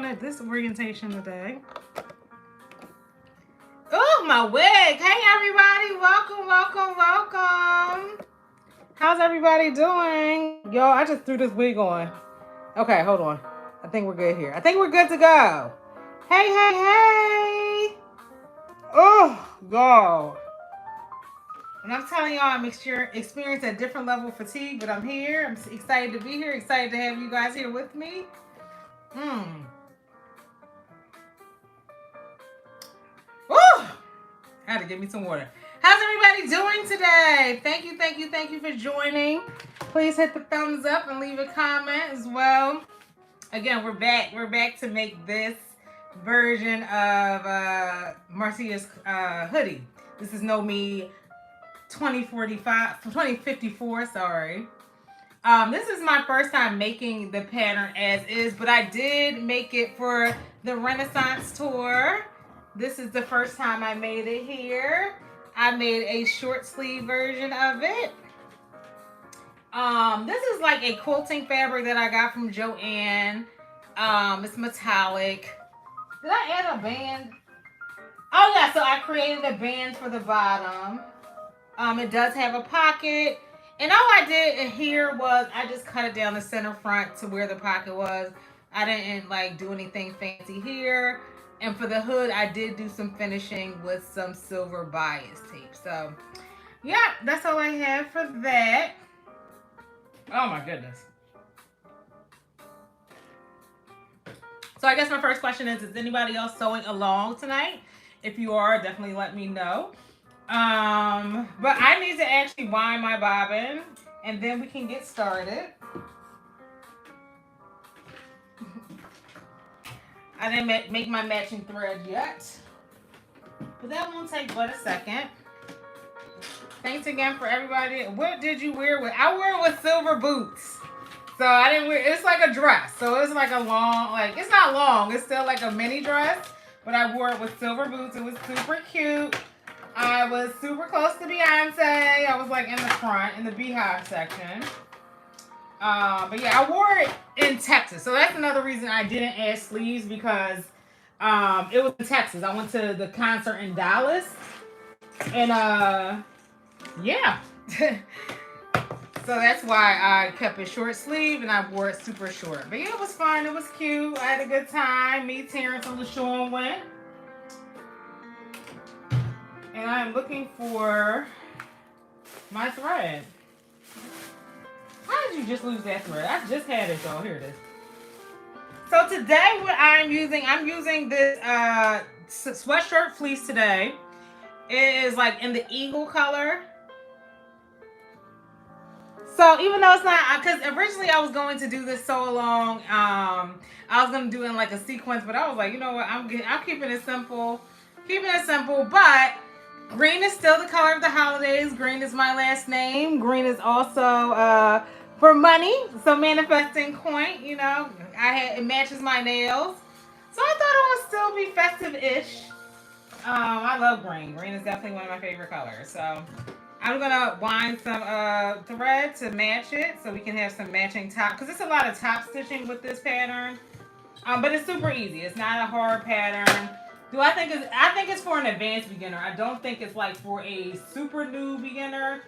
wanted this orientation today. Oh, my wig. Hey, everybody. Welcome, welcome, welcome. How's everybody doing? Yo, I just threw this wig on. Okay, hold on. I think we're good here. I think we're good to go. Hey, hey, hey. Oh, God. And I'm telling y'all, I'm experiencing a different level of fatigue, but I'm here. I'm excited to be here. Excited to have you guys here with me. Woo! I had to give me some water. How's everybody doing today? Thank you for joining. Please hit the thumbs up and leave a comment as well. Again, we're back. We're back to make this version of Marcia's hoodie. This is ME2054, sorry. This is my first time making the pattern as is, but I did make it for the Renaissance tour. This is the first time I made it here. I made a short sleeve version of it. This is like a quilting fabric that I got from Joann. It's metallic. Did I add a band? Oh yeah, so I created a band for the bottom. It does have a pocket. And all I did here was I just cut it down the center front to where the pocket was. I didn't like do anything fancy here. And for the hood, I did do some finishing with some silver bias tape. So yeah, that's all I have for that. Oh my goodness. So I guess my first question is anybody else sewing along tonight? If you are, definitely let me know. But I need to actually wind my bobbin and then we can get started. I didn't make my matching thread yet, but that won't take but a second. Thanks again for everybody. What did you wear with? I wore it with silver boots. So I didn't wear, it's like a dress. So it's like a long, like, it's not long. It's still like a mini dress, but I wore it with silver boots. It was super cute. I was super close to Beyonce. I was like in the front, in the beehive section. But yeah, I wore it in Texas. So that's another reason I didn't add sleeves because it was in Texas. I went to the concert in Dallas. And yeah. So that's why I kept it short sleeve and I wore it super short. But yeah, it was fun. It was cute. I had a good time. Me, Terrence, and LaShawn went. And I'm looking for my thread. How did you just lose that thread? I just had it, though. Here it is. So today what I'm using this sweatshirt fleece today. It is like in the eagle color. So even though it's not, because originally I was going to do this Sewalong, I was going to do it in like a sequence, but I was like, you know what, I'm keeping it simple. But green is still the color of the holidays. Green is my last name. Green is also for money. So manifesting coin, you know, it matches my nails. So I thought it would still be festive-ish. I love green. Green is definitely one of my favorite colors. So I'm gonna wind some thread to match it so we can have some matching top, because it's a lot of top stitching with this pattern. But it's super easy. It's not a hard pattern. I think it's for an advanced beginner. I don't think it's like for a super new beginner.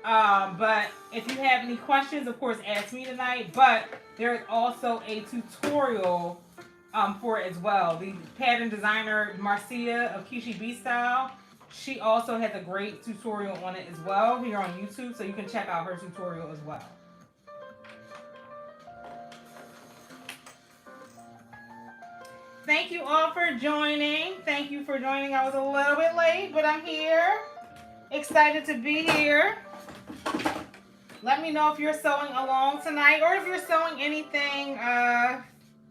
But if you have any questions, of course, ask me tonight. But there is also a tutorial for it as well. The pattern designer Marcia of Kishi B Style, she also has a great tutorial on it as well here on YouTube, so you can check out her tutorial as well. Thank you all for joining. Thank you for joining. I was a little bit late, but I'm here. Excited to be here. Let me know if you're sewing along tonight or if you're sewing anything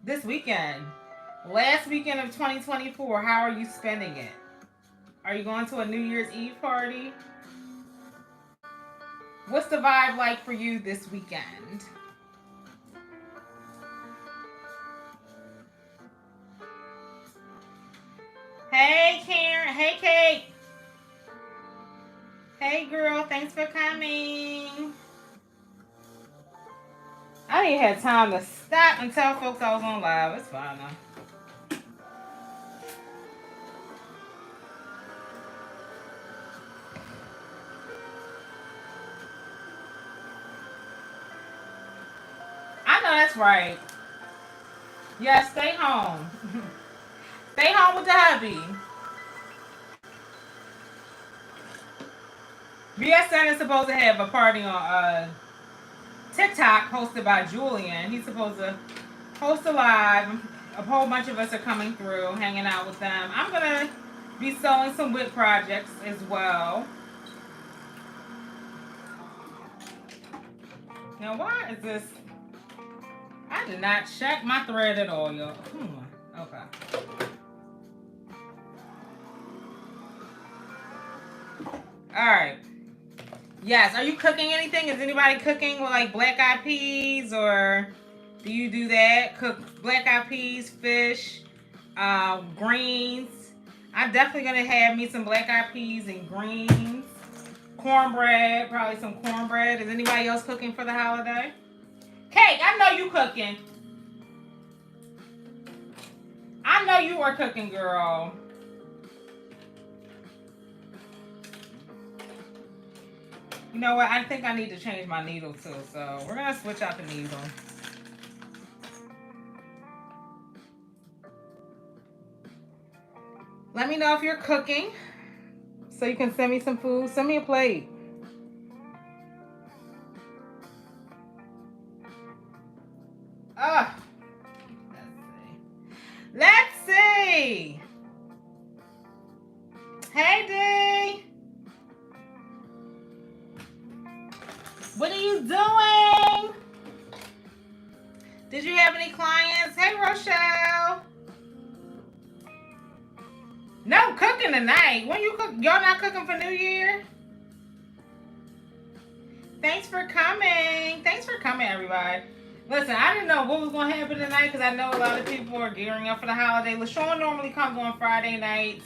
this weekend. Last weekend of 2024, how are you spending it? Are you going to a New Year's Eve party? What's the vibe like for you this weekend? Hey, Karen. Hey, Kate. Hey, girl. Thanks for coming. I didn't have time to stop and tell folks I was on live. It's fine now. that's right. Yes, stay home. Stay home with the hubby. BSN is supposed to have a party on TikTok hosted by Julian. He's supposed to host a live. A whole bunch of us are coming through, hanging out with them. I'm going to be sewing some WIP projects as well. Now, why is this? I did not check my thread at all, y'all. Okay. All right. Yes. Are you cooking anything? Is anybody cooking with like black eyed peas, or do you do that? Cook black eyed peas, fish, greens. I'm definitely gonna have me some black eyed peas and greens. Cornbread, probably some cornbread. Is anybody else cooking for the holiday? Cake, I know you cooking. I know you are cooking, girl. You know what? I think I need to change my needle too, so we're gonna switch out the needle. Let me know if you're cooking so you can send me some food. Send me a plate. Let's see. Hey, D. What are you doing? Did you have any clients? Hey, Rochelle. No cooking tonight. When you cook, y'all not cooking for New Year? Thanks for coming. Thanks for coming, everybody. Listen, I didn't know what was going to happen tonight because I know a lot of people are gearing up for the holiday. LaShawn normally comes on Friday nights,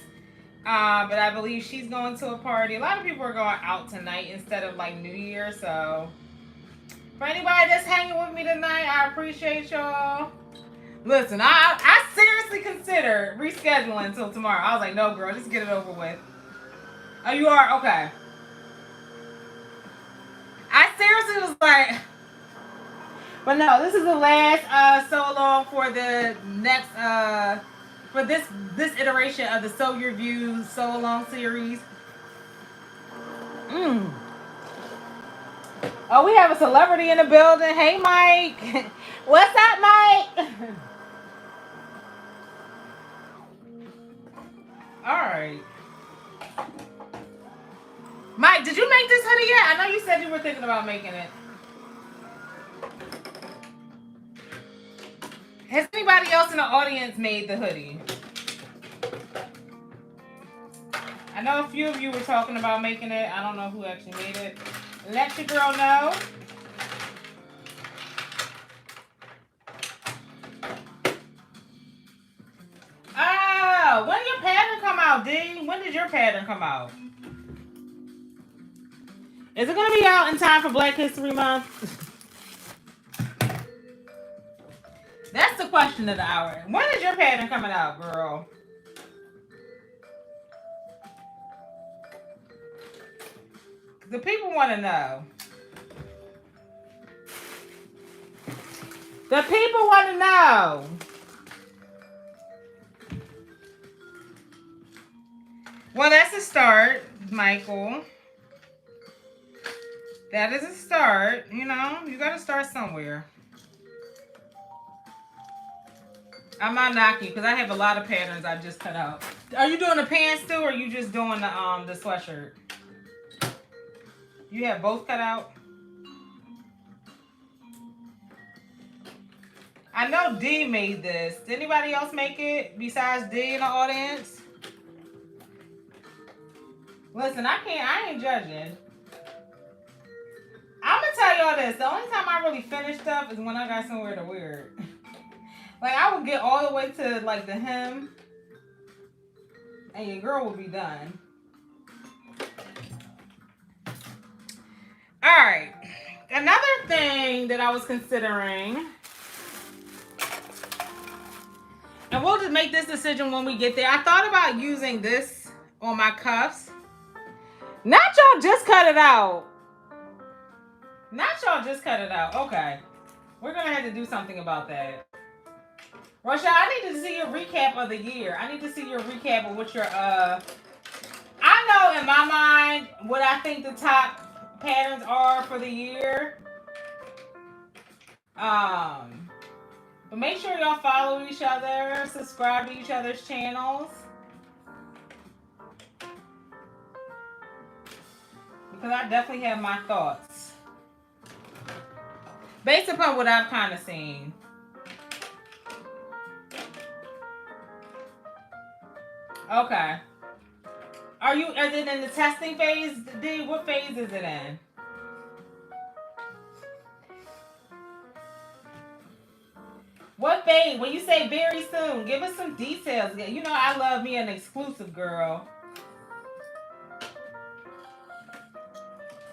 but I believe she's going to a party. A lot of people are going out tonight instead of like New Year. So for anybody that's hanging with me tonight, I appreciate y'all. Listen, I seriously considered rescheduling until tomorrow. I was like, no, girl, just get it over with. Oh, you are? Okay. I seriously was like... But no, this is the last Sewalong for the next for this iteration of the Sew Your Views Sewalong series. Oh, we have a celebrity in the building. Hey, Mike. What's up, Mike? All right. Mike, did you make this hoodie yet? I know you said you were thinking about making it. Has anybody else in the audience made the hoodie? I know a few of you were talking about making it. I don't know who actually made it. Let your girl know. Oh, when did your pattern come out, D? When did your pattern come out? Is it going to be out in time for Black History Month? That's the question of the hour. When is your pattern coming out, girl? The people want to know. The people want to know. Well, that's a start, Michael. That is a start. You know, you got to start somewhere. I'm not knocking you because I have a lot of patterns I just cut out. Are you doing the pants too, or are you just doing the sweatshirt? You have both cut out? I know D made this. Did anybody else make it besides D in the audience? Listen, I ain't judging. I'm gonna tell y'all this. The only time I really finish stuff is when I got somewhere to wear it. Like, I would get all the way to, like, the hem, and your girl would be done. All right. Another thing that I was considering, and we'll just make this decision when we get there. I thought about using this on my cuffs. Not y'all just cut it out. Not y'all just cut it out. Okay. We're gonna have to do something about that. Rosha, I need to see your recap of the year. I need to see your recap of what your I know in my mind what I think the top patterns are for the year. But make sure y'all follow each other, subscribe to each other's channels. Because I definitely have my thoughts. Based upon what I've kind of seen. Okay. Is it in the testing phase, D? What phase is it in? What phase? When you say very soon, give us some details. You know I love me an exclusive, girl.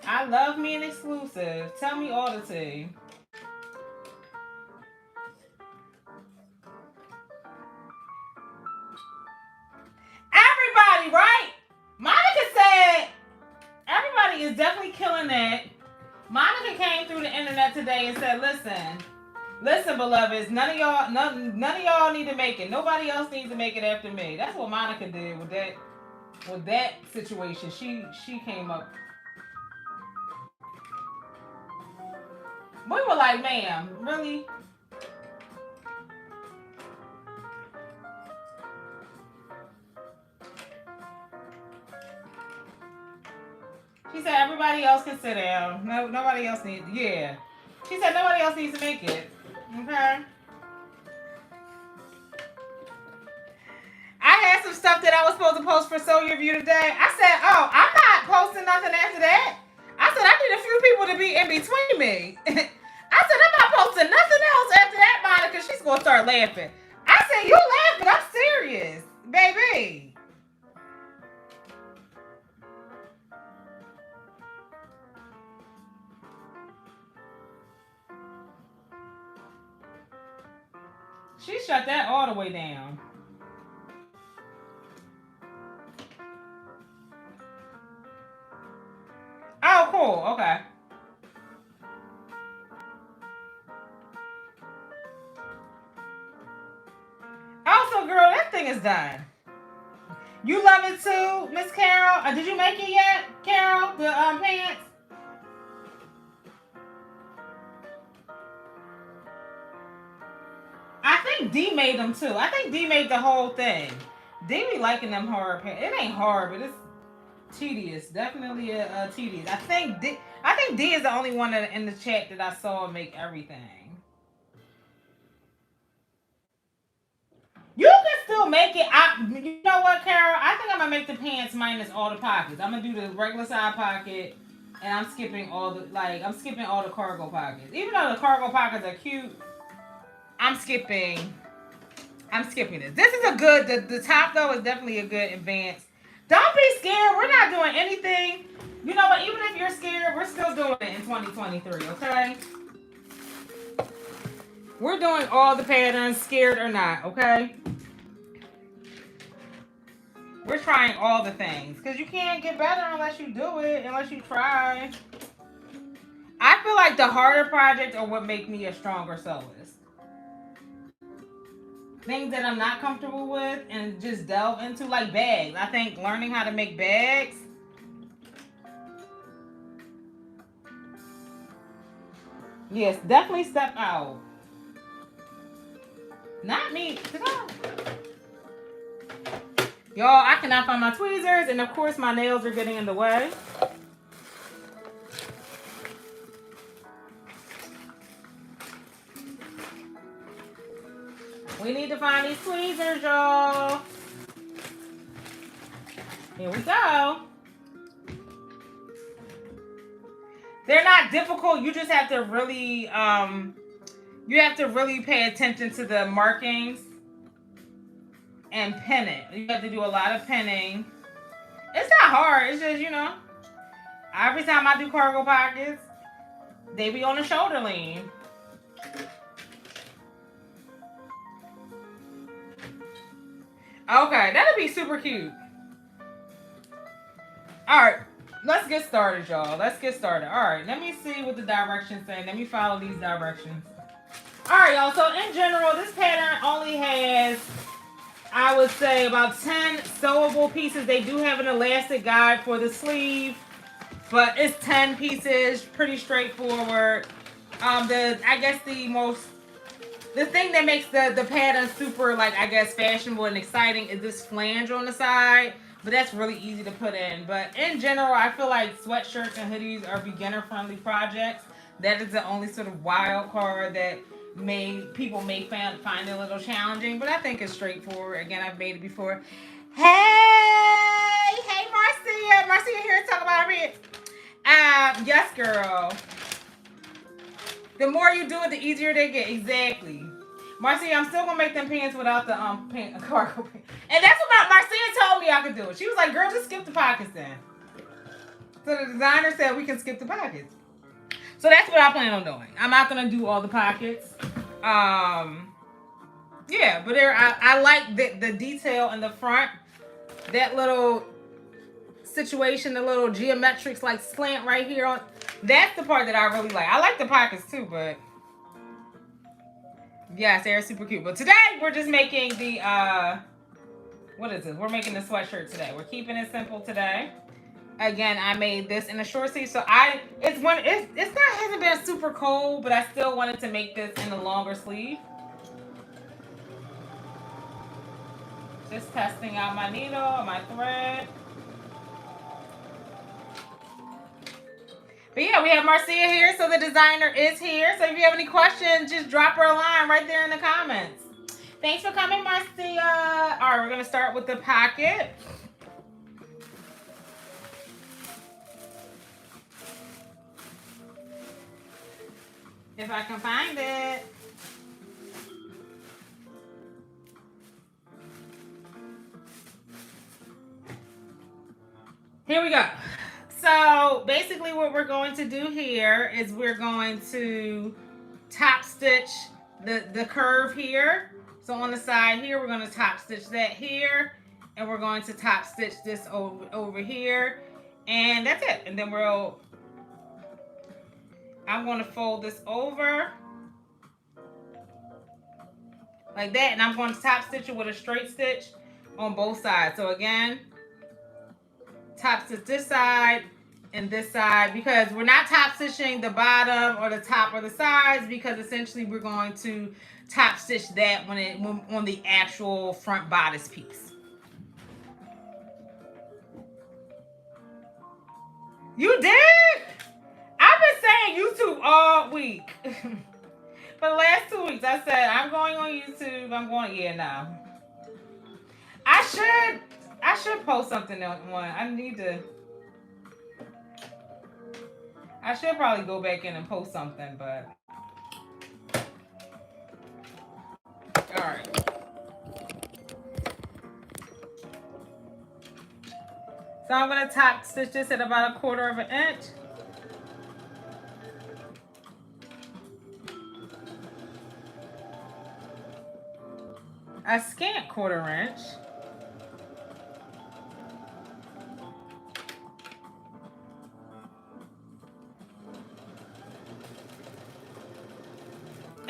I love me an exclusive. Tell me all the tea. Everybody, right? Monica said everybody is definitely killing it. Monica came through the internet today and said, listen, beloveds, none of y'all need to make it. Nobody else needs to make it after me. That's what Monica did with that situation. She came up. We were like, ma'am, really? She said everybody else can sit down. No, nobody else needs. Yeah. She said nobody else needs to make it. Okay. I had some stuff that I was supposed to post for Sew Your View today. I said, oh, I'm not posting nothing after that. I said I need a few people to be in between me. I said I'm not posting nothing else after that, Monica. She's gonna start laughing. I said, you laughing? I'm serious, baby. She shut that all the way down. Oh, cool. Okay. Also, girl, that thing is done. You love it too, Miss Carol? Did you make it yet, Carol? The pants? I think D made them too. I think D made the whole thing. D be liking them hard pants. It ain't hard, but it's tedious. Definitely tedious. I think D is the only one in the chat that I saw make everything. You can still make it. You know what, Carol? I think I'm gonna make the pants minus all the pockets. I'm gonna do the regular side pocket, and I'm skipping all the cargo pockets. Even though the cargo pockets are cute, I'm skipping this. This is a good. The top though is definitely a good advance. Don't be scared. We're not doing anything. You know what? Even if you're scared, we're still doing it in 2023. Okay. We're doing all the patterns, scared or not, okay? We're trying all the things. Because you can't get better unless you do it, unless you try. I feel like the harder projects are what make me a stronger sewist. Things that I'm not comfortable with and just delve into, like bags. I think learning how to make bags. Yes, definitely step out. Not me. Y'all, I cannot find my tweezers, and of course my nails are getting in the way. We need to find these tweezers, y'all. Here we go. They're not difficult. You just have to really, pay attention to the markings and pin it. You have to do a lot of pinning. It's not hard. It's just, every time I do cargo pockets, they be on the shoulder lean. Okay, that'll be super cute. All right, let's get started, y'all. Let's get started. All right, let me see what the directions say. Let me follow these directions. All right, y'all. So in general, this pattern only has, I would say, about 10 sewable pieces. They do have an elastic guide for the sleeve, but it's 10 pieces, pretty straightforward. I guess the thing that makes the pattern super, like, I guess, fashionable and exciting is this flange on the side, but that's really easy to put in. But in general, I feel like sweatshirts and hoodies are beginner-friendly projects. That is the only sort of wild card that people may find it a little challenging, but I think it's straightforward. Again, I've made it before. Hey, Marcia here to talk about it. Yes, girl. The more you do it, the easier they get. Exactly. Marcia, I'm still gonna make them pants without the cargo pants. And that's what Marcia told me I could do it. She was like, girl, just skip the pockets then. So the designer said we can skip the pockets. So that's what I plan on doing. I'm not gonna do all the pockets. Yeah, but I like the detail in the front. That little situation, the little geometrics like slant right here on. That's the part that I really like. I like the pockets too, but yes, they're super cute. But today we're just making the what is it? We're making the sweatshirt today. We're keeping it simple today. Again, I made this in a short sleeve, so it's hasn't been super cold, but I still wanted to make this in a longer sleeve. Just testing out my needle, my thread. But yeah, we have Marcia here, so the designer is here. So if you have any questions, just drop her a line right there in the comments. Thanks for coming, Marcia. All right, we're gonna start with the pocket. If I can find it. Here we go. So basically what we're going to do here is we're going to top stitch the curve here. So on the side here, we're going to top stitch that here. And we're going to top stitch this over here. And that's it. And then I'm going to fold this over like that. And I'm going to top stitch it with a straight stitch on both sides. So again, top stitch this side and this side, because we're not top stitching the bottom or the top or the sides, because essentially we're going to top stitch that when on the actual front bodice piece. You did? I've been saying YouTube all week. For the last 2 weeks, I said I'm going on YouTube. I'm going, yeah, now. I should post something on one. I should probably go back in and post something, but all right. So I'm going to top stitch this at about 1/4 inch. A scant 1/4 inch.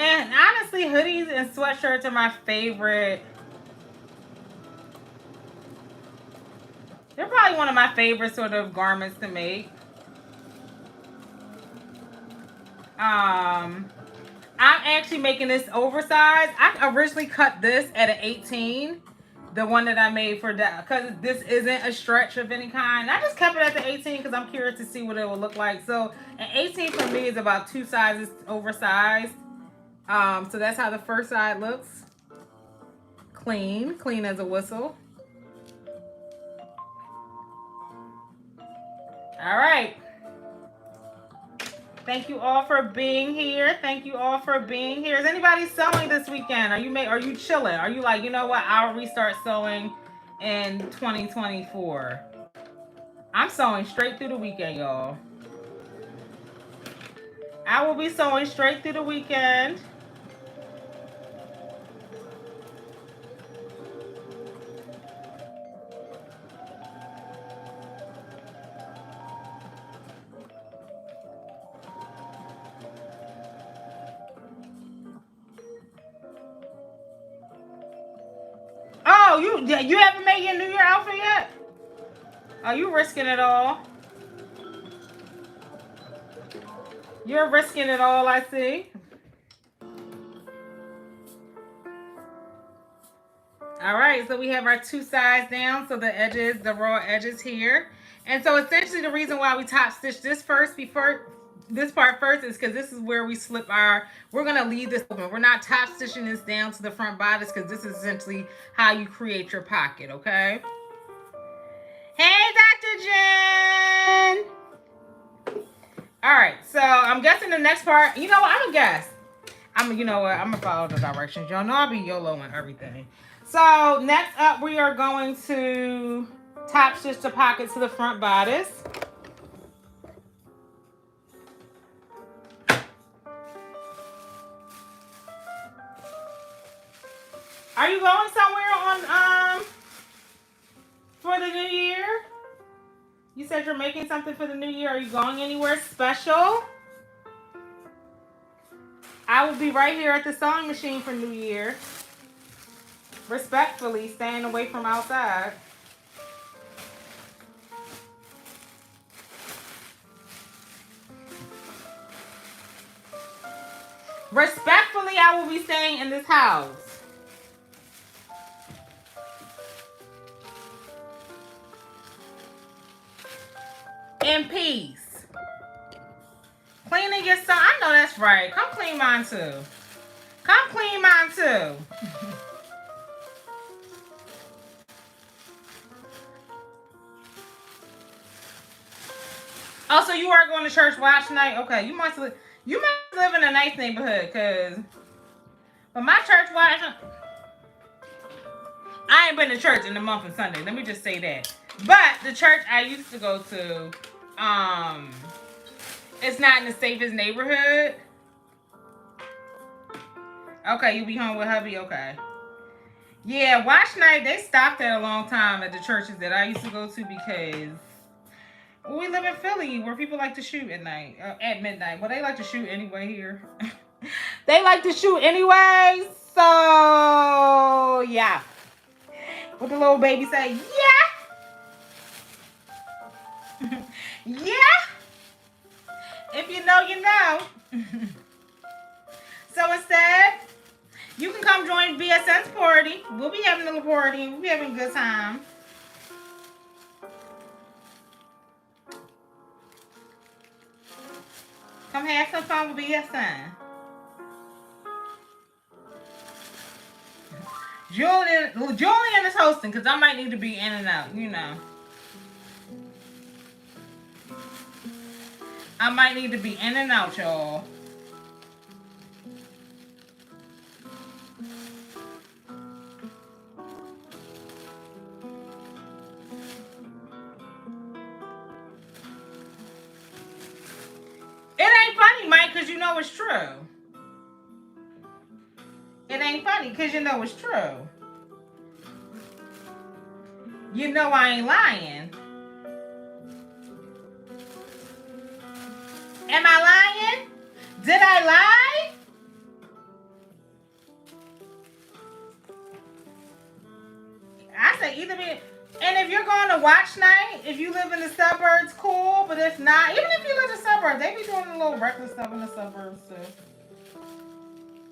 And honestly, hoodies and sweatshirts are my favorite. They're probably one of my favorite sort of garments to make. I'm actually making this oversized. I originally cut this at an 18. The one that I made for that, because this isn't a stretch of any kind. I just kept it at the 18 because I'm curious to see what it will look like. So an 18 for me is about 2 sizes oversized. So that's how the first side looks. Clean as a whistle. All right. Thank you all for being here. Thank you all for being here. Is anybody sewing this weekend? Are you chilling? Are you like, you know what? I'll restart sewing in 2024. I'm sewing straight through the weekend, y'all. I will be sewing straight through the weekend. Oh, you haven't made your New Year outfit yet? Are you risking it all? You're risking it all, I see. All right, so we have our two sides down, so the edges, the raw edges here. And so essentially the reason why we top stitch this first before this part first is because this is where we slip our, we're gonna leave this open. We're not top stitching this down to the front bodice because this is essentially how you create your pocket, okay? Hey, Dr. Jen! All right, so I'm guessing the next part, you know what, I'm gonna guess. You know what, I'm gonna follow the directions. Y'all know I'll be YOLO and everything. So next up, we are going to top stitch the pocket to the front bodice. Are you going somewhere on for the new year? You said you're making something for the new year. Are you going anywhere special? I will be right here at the sewing machine for New Year. Respectfully, staying away from outside. Respectfully, I will be staying in this house. In peace. Cleaning your son. I know that's right. Come clean mine too. Come clean mine too. Oh, so you are going to church watch night? Okay, you must live in a nice neighborhood, cause but my church watch, I ain't been to church in the month of Sunday. Let me just say that. But the church I used to go to, it's not in the safest neighborhood. Okay, you be home with hubby. Okay. Yeah, watch night. They stopped that a long time at the churches that I used to go to because we live in Philly where people like to shoot at night, at midnight. Well, they like to shoot anyway here. They like to shoot anyway. So, yeah. What the little baby say? Yeah. Yeah. If you know, you know. So instead, you can come join BSN's party. We'll be having a little party. We'll be having a good time. Come have some fun with BSN. Julian is hosting because I might need to be in and out, you know. I might need to be in and out, y'all. It ain't funny, Mike, because you know it's true. It ain't funny because you know it's true. You know I ain't lying. Am I lying? Did I lie? I say either be. And if you're going to watch night, if you live in the suburbs, cool. But if not, even if you live in the suburbs, they be doing a little reckless stuff in the suburbs too.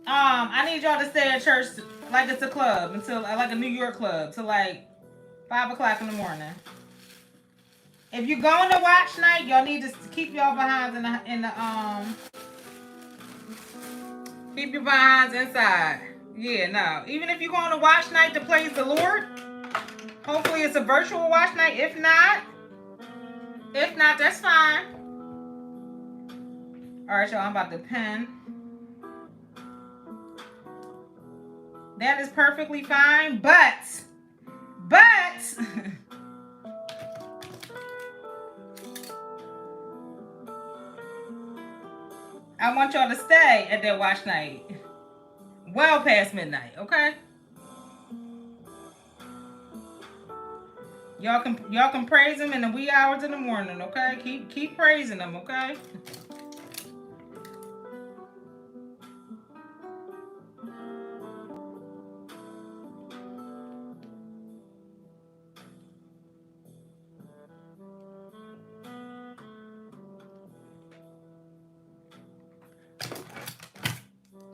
I need y'all to stay at church like it's a club until like a New York club till like 5 o'clock in the morning. If you're going to watch night, y'all need to keep y'all behinds keep your behinds inside. Yeah, no. Even if you're going to watch night to praise the Lord, hopefully it's a virtual watch night. If not, that's fine. All right, y'all. I'm about to pin. That is perfectly fine, but I want y'all to stay at that watch night well past midnight, okay? Y'all can praise him in the wee hours in the morning, okay? Keep praising him, okay?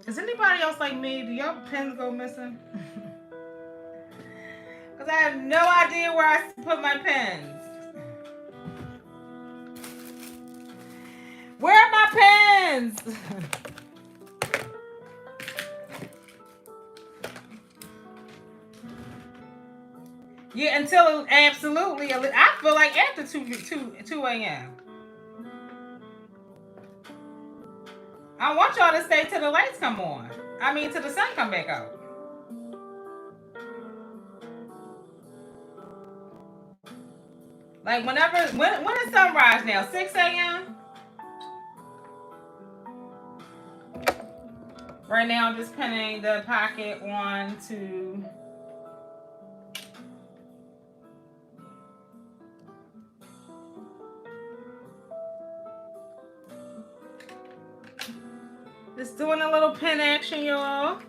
Is anybody else like me? Do y'all pens go missing? Because I have no idea where I put my pens. Where are my pens? Yeah, until absolutely. I feel like after 2 a.m. I want y'all to stay till the lights come on. I mean, till the sun come back out. Like when is sunrise now? 6 a.m. Right now, I'm just pinning the pocket 1, 2. Just doing a little pin action, y'all.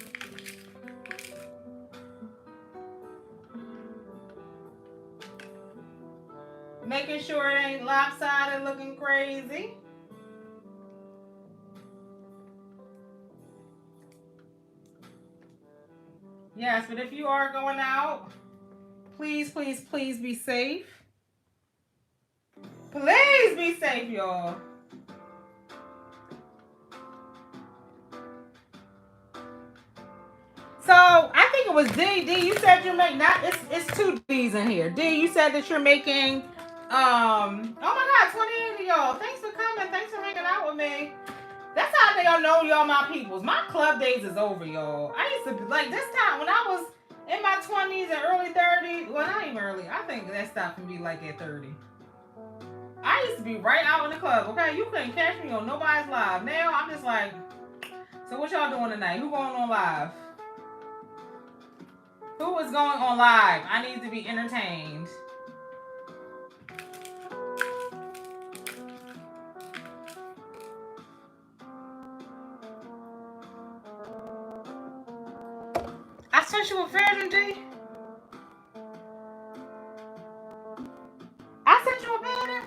Making sure it ain't lopsided, looking crazy. Yes, but if you are going out, please, please, please be safe. Please be safe, y'all. So I think it was D. D, you said you're making it's 2 D's in here. D, you said that you're making oh my God, 28 of y'all. Thanks for coming. Thanks for hanging out with me. That's how y'all know y'all my peoples. My club days is over, y'all. I used to be like this time when I was in my 20s and early 30s. Well, not even early. I think that stuff can be like at 30. I used to be right out in the club, okay? You couldn't catch me on nobody's live. Now I'm just like, so what y'all doing tonight? Who going on live? Who is going on live? I need to be entertained. I sent you a pattern, D. I sent you a pattern.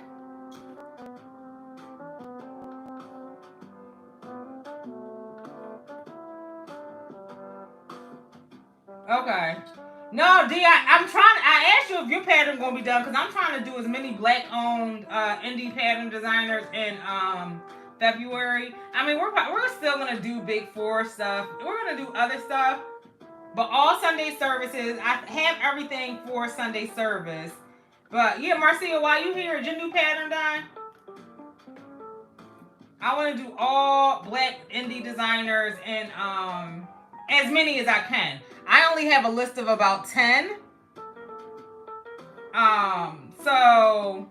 Okay. No, D, I'm trying. I asked you if your pattern gonna be done because I'm trying to do as many black-owned indie pattern designers in February. I mean, we're still gonna do Big Four stuff. We're gonna do other stuff, but all Sunday services. I have everything for Sunday service. But yeah, Marcia, while you here, is your new pattern done? I want to do all black indie designers and as many as I can. I only have a list of about 10. So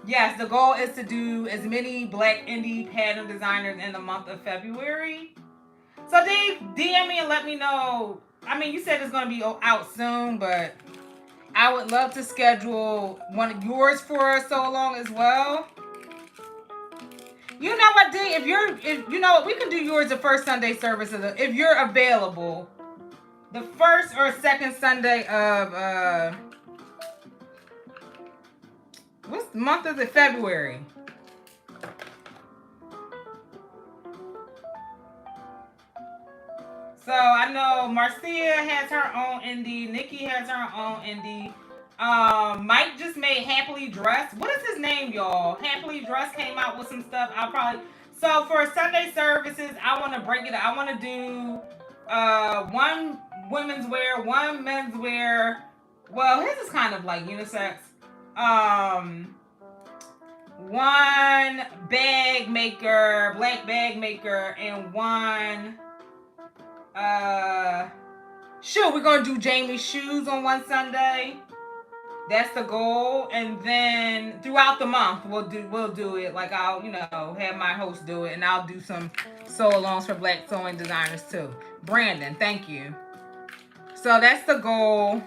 yes, the goal is to do as many black indie pattern designers in the month of February. So DM me and let me know. I mean, you said it's going to be out soon, but I would love to schedule one of yours for Sewalong as well. You know what, D? If you know what, we can do yours the first Sunday service if you're available. The first or second Sunday of what's month is it? February. So I know Marcia has her own indie. Nikki has her own indie. Mike just made Happily Dressed. What is his name, y'all? Happily Dressed came out with some stuff. So for Sunday services, I want to break it up. I want to do one women's wear, one men's wear. Well, his is kind of like unisex. One bag maker, black bag maker, and one shoe. We're gonna do Jamie's shoes on one Sunday. That's the goal, and then throughout the month we'll do it. Like I'll have my host do it, and I'll do some sew-alongs for black sewing designers too. Brandon, thank you. So that's the goal.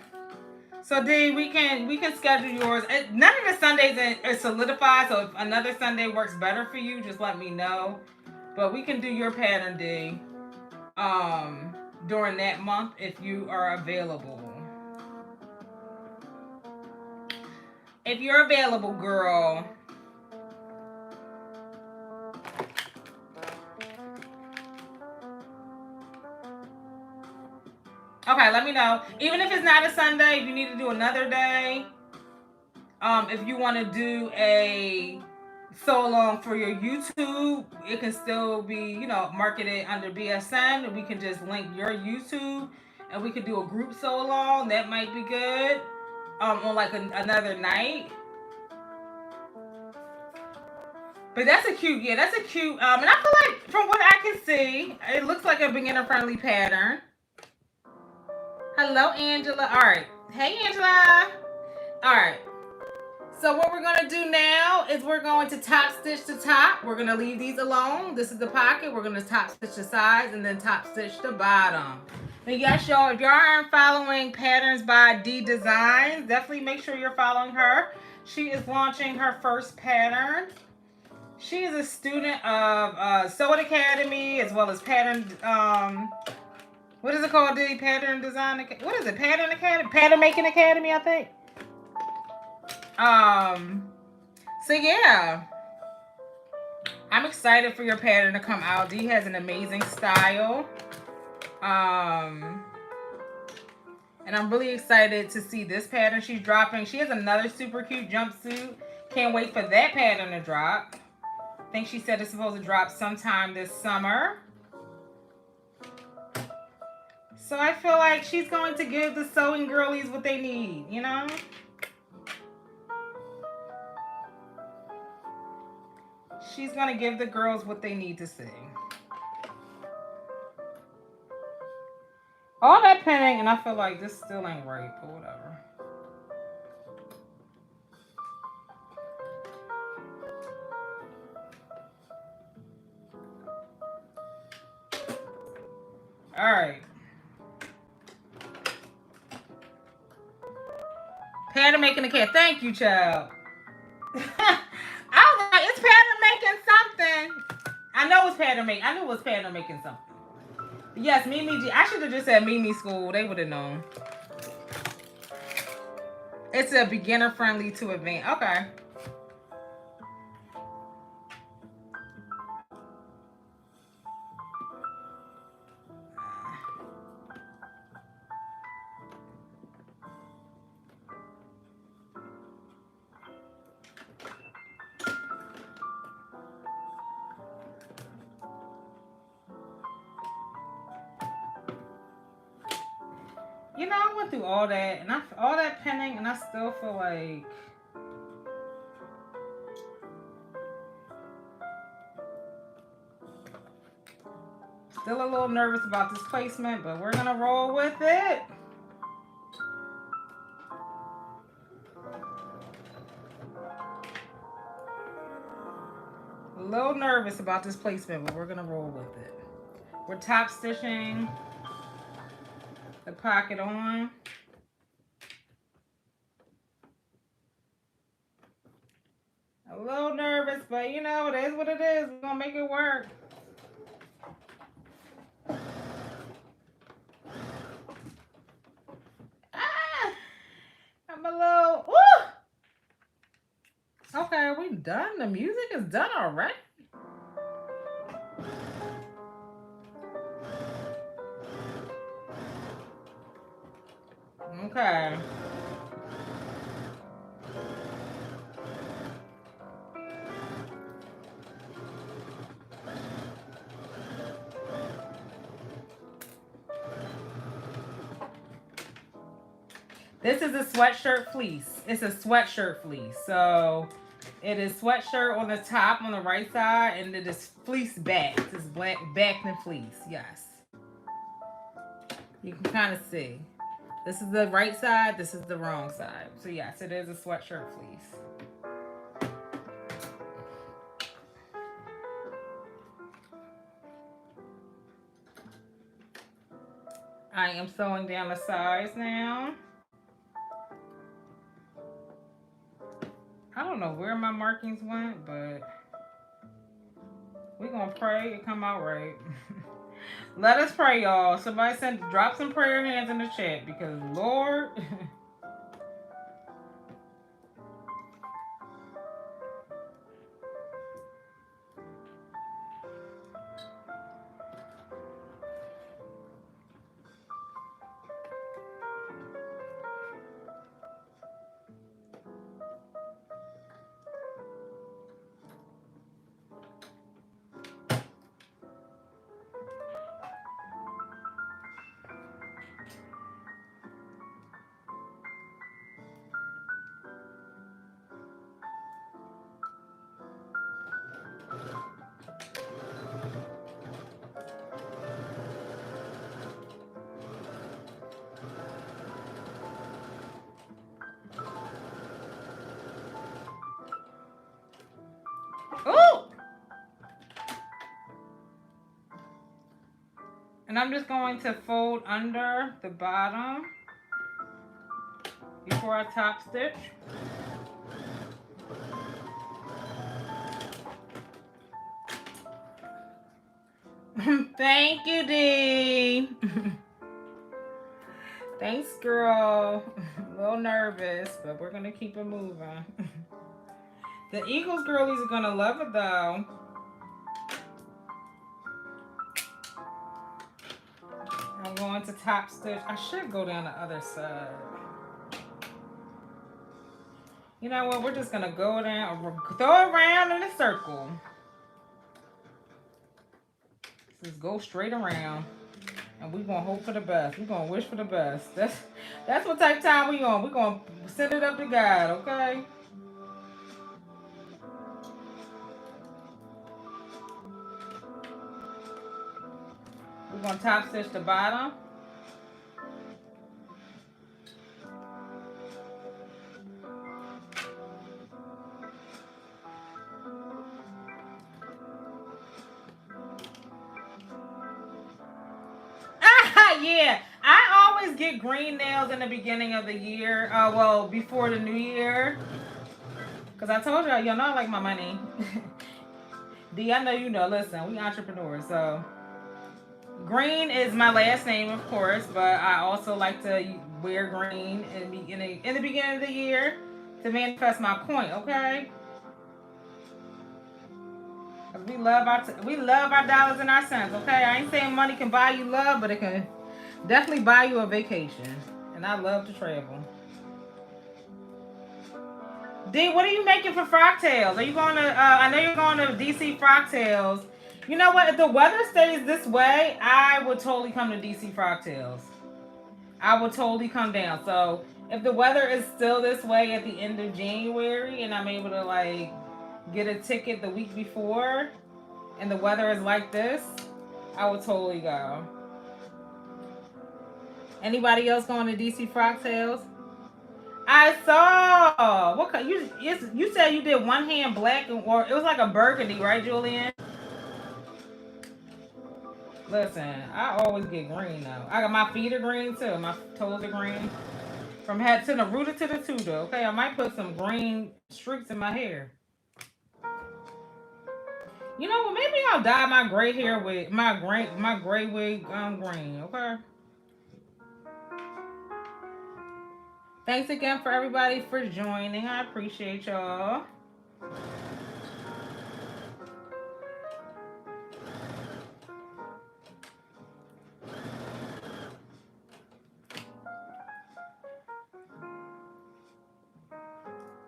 So D, we can schedule yours. None of the Sundays are solidified, so if another Sunday works better for you, just let me know. But we can do your pattern, D, during that month if you are available. If you're available, girl. Okay, let me know. Even if it's not a Sunday, if you need to do another day, if you want to do a sew along for your YouTube, it can still be, you know, marketed under BSN. We can just link your YouTube and we could do a group sew along. That might be good. On like another night. But that's a cute, yeah, that's a cute, and I feel like from what I can see, it looks like a beginner friendly pattern. Hello, Angela. All right. Hey, Angela. All right. So what we're going to do now is we're going to top stitch the top. We're going to leave these alone. This is the pocket. We're going to top stitch the sides and then top stitch the bottom. And yes, y'all, if y'all aren't following Patterns by D Designs, definitely make sure you're following her. She is launching her first pattern. She is a student of Sewing Academy as well as Pattern, what is it called, D? Pattern Design, what is it? Pattern Academy? Pattern Making Academy, I think. So yeah, I'm excited for your pattern to come out. Dee has an amazing style. And I'm really excited to see this pattern she's dropping. She has another super cute jumpsuit. Can't wait for that pattern to drop. I think she said it's supposed to drop sometime this summer. So I feel like she's going to give the sewing girlies what they need, you know? She's going to give the girls what they need to see. All that pinning, and I feel like this still ain't right, but whatever. All right. Pattern making a cat. Thank you, child. I was like, it's pattern making something. I know it's pattern making. I knew it was pattern making something. Yes, Mimi G. I should have just said Mimi School. They would have known. It's a beginner friendly to advanced. Okay. You know, I went through all that and all that pinning, and I still feel like still a little nervous about this placement, but we're gonna roll with it. A little nervous about this placement, but we're gonna roll with it. We're top stitching the pocket on. A little nervous, but you know, it is what it is. We're gonna make it work. Ah! I'm a little, woo! Okay, are we done? The music is done already? Okay. This is a sweatshirt fleece. It's a sweatshirt fleece. So it is sweatshirt on the top on the right side, and it is fleece back. It's black back and fleece. Yes. You can kind of see. This is the right side. This is the wrong side. So yes, it is a sweatshirt fleece. I am sewing down the sides now. I don't know where my markings went, but we're gonna pray it come out right. Let us pray, y'all. Somebody drop some prayer hands in the chat, because Lord. And I'm just going to fold under the bottom before I top stitch. Thank you, Dee. Thanks, girl. A little nervous, but we're gonna keep it moving. The Eagles girlies are gonna love it though. I'm going to top stitch. I should go down the other side. You know what? We're just gonna go down, throw it around in a circle. Just go straight around, and we're gonna hope for the best. We're gonna wish for the best. That's what type of time we on. We're gonna send it up to God, okay? We're gonna top stitch the bottom. Yeah, I always get green nails in the beginning of the year. Well, before the new year. Because I told y'all know I like my money. D, I know you know. Listen, we entrepreneurs. So, green is my last name, of course. But I also like to wear green in the beginning of the year to manifest my point, okay? We love our dollars and our cents, okay? I ain't saying money can buy you love, but it can definitely buy you a vacation. And I love to travel. D, what are you making for Frocktails? Are you going to, I know you're going to DC Frocktails. You know what? If the weather stays this way, I would totally come to DC Frocktails. I would totally come down. So if the weather is still this way at the end of January and I'm able to like get a ticket the week before and the weather is like this, I would totally go. Anybody else going to DC Frocktails? I saw. What you said you did one hand black or it was like a burgundy, right, Julian? Listen, I always get green though. I got my feet are green too. My toes are green. From head to the rooter to the tutor. Okay, I might put some green streaks in my hair. You know what? Maybe I'll dye my gray hair with my gray wig green. Okay. Thanks again for everybody for joining. I appreciate y'all.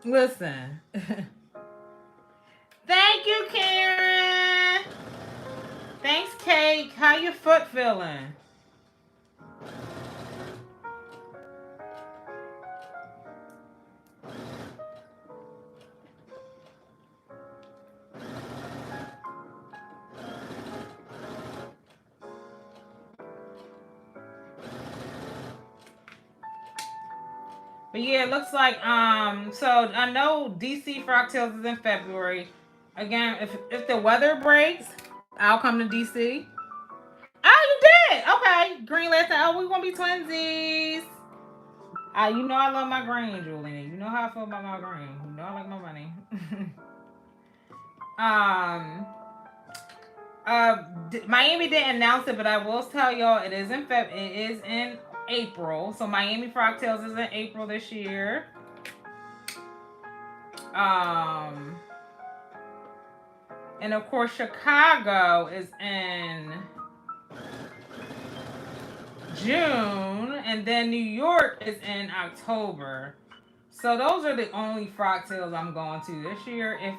Listen. Thank you, Karen. Thanks, Kate. How your foot feeling? But yeah, it looks like so I know DC Frocktails is in February. Again, if the weather breaks, I'll come to DC. Oh, you did? Okay. Green last time. Oh, we gonna be twinsies. You know I love my green, Julian. You know how I feel about my green. You know I like my money. Miami didn't announce it, but I will tell y'all it is in April. So Miami Frocktails is in April this year. And of course Chicago is in June, and then New York is in October. So those are the only Frocktails I'm going to this year. If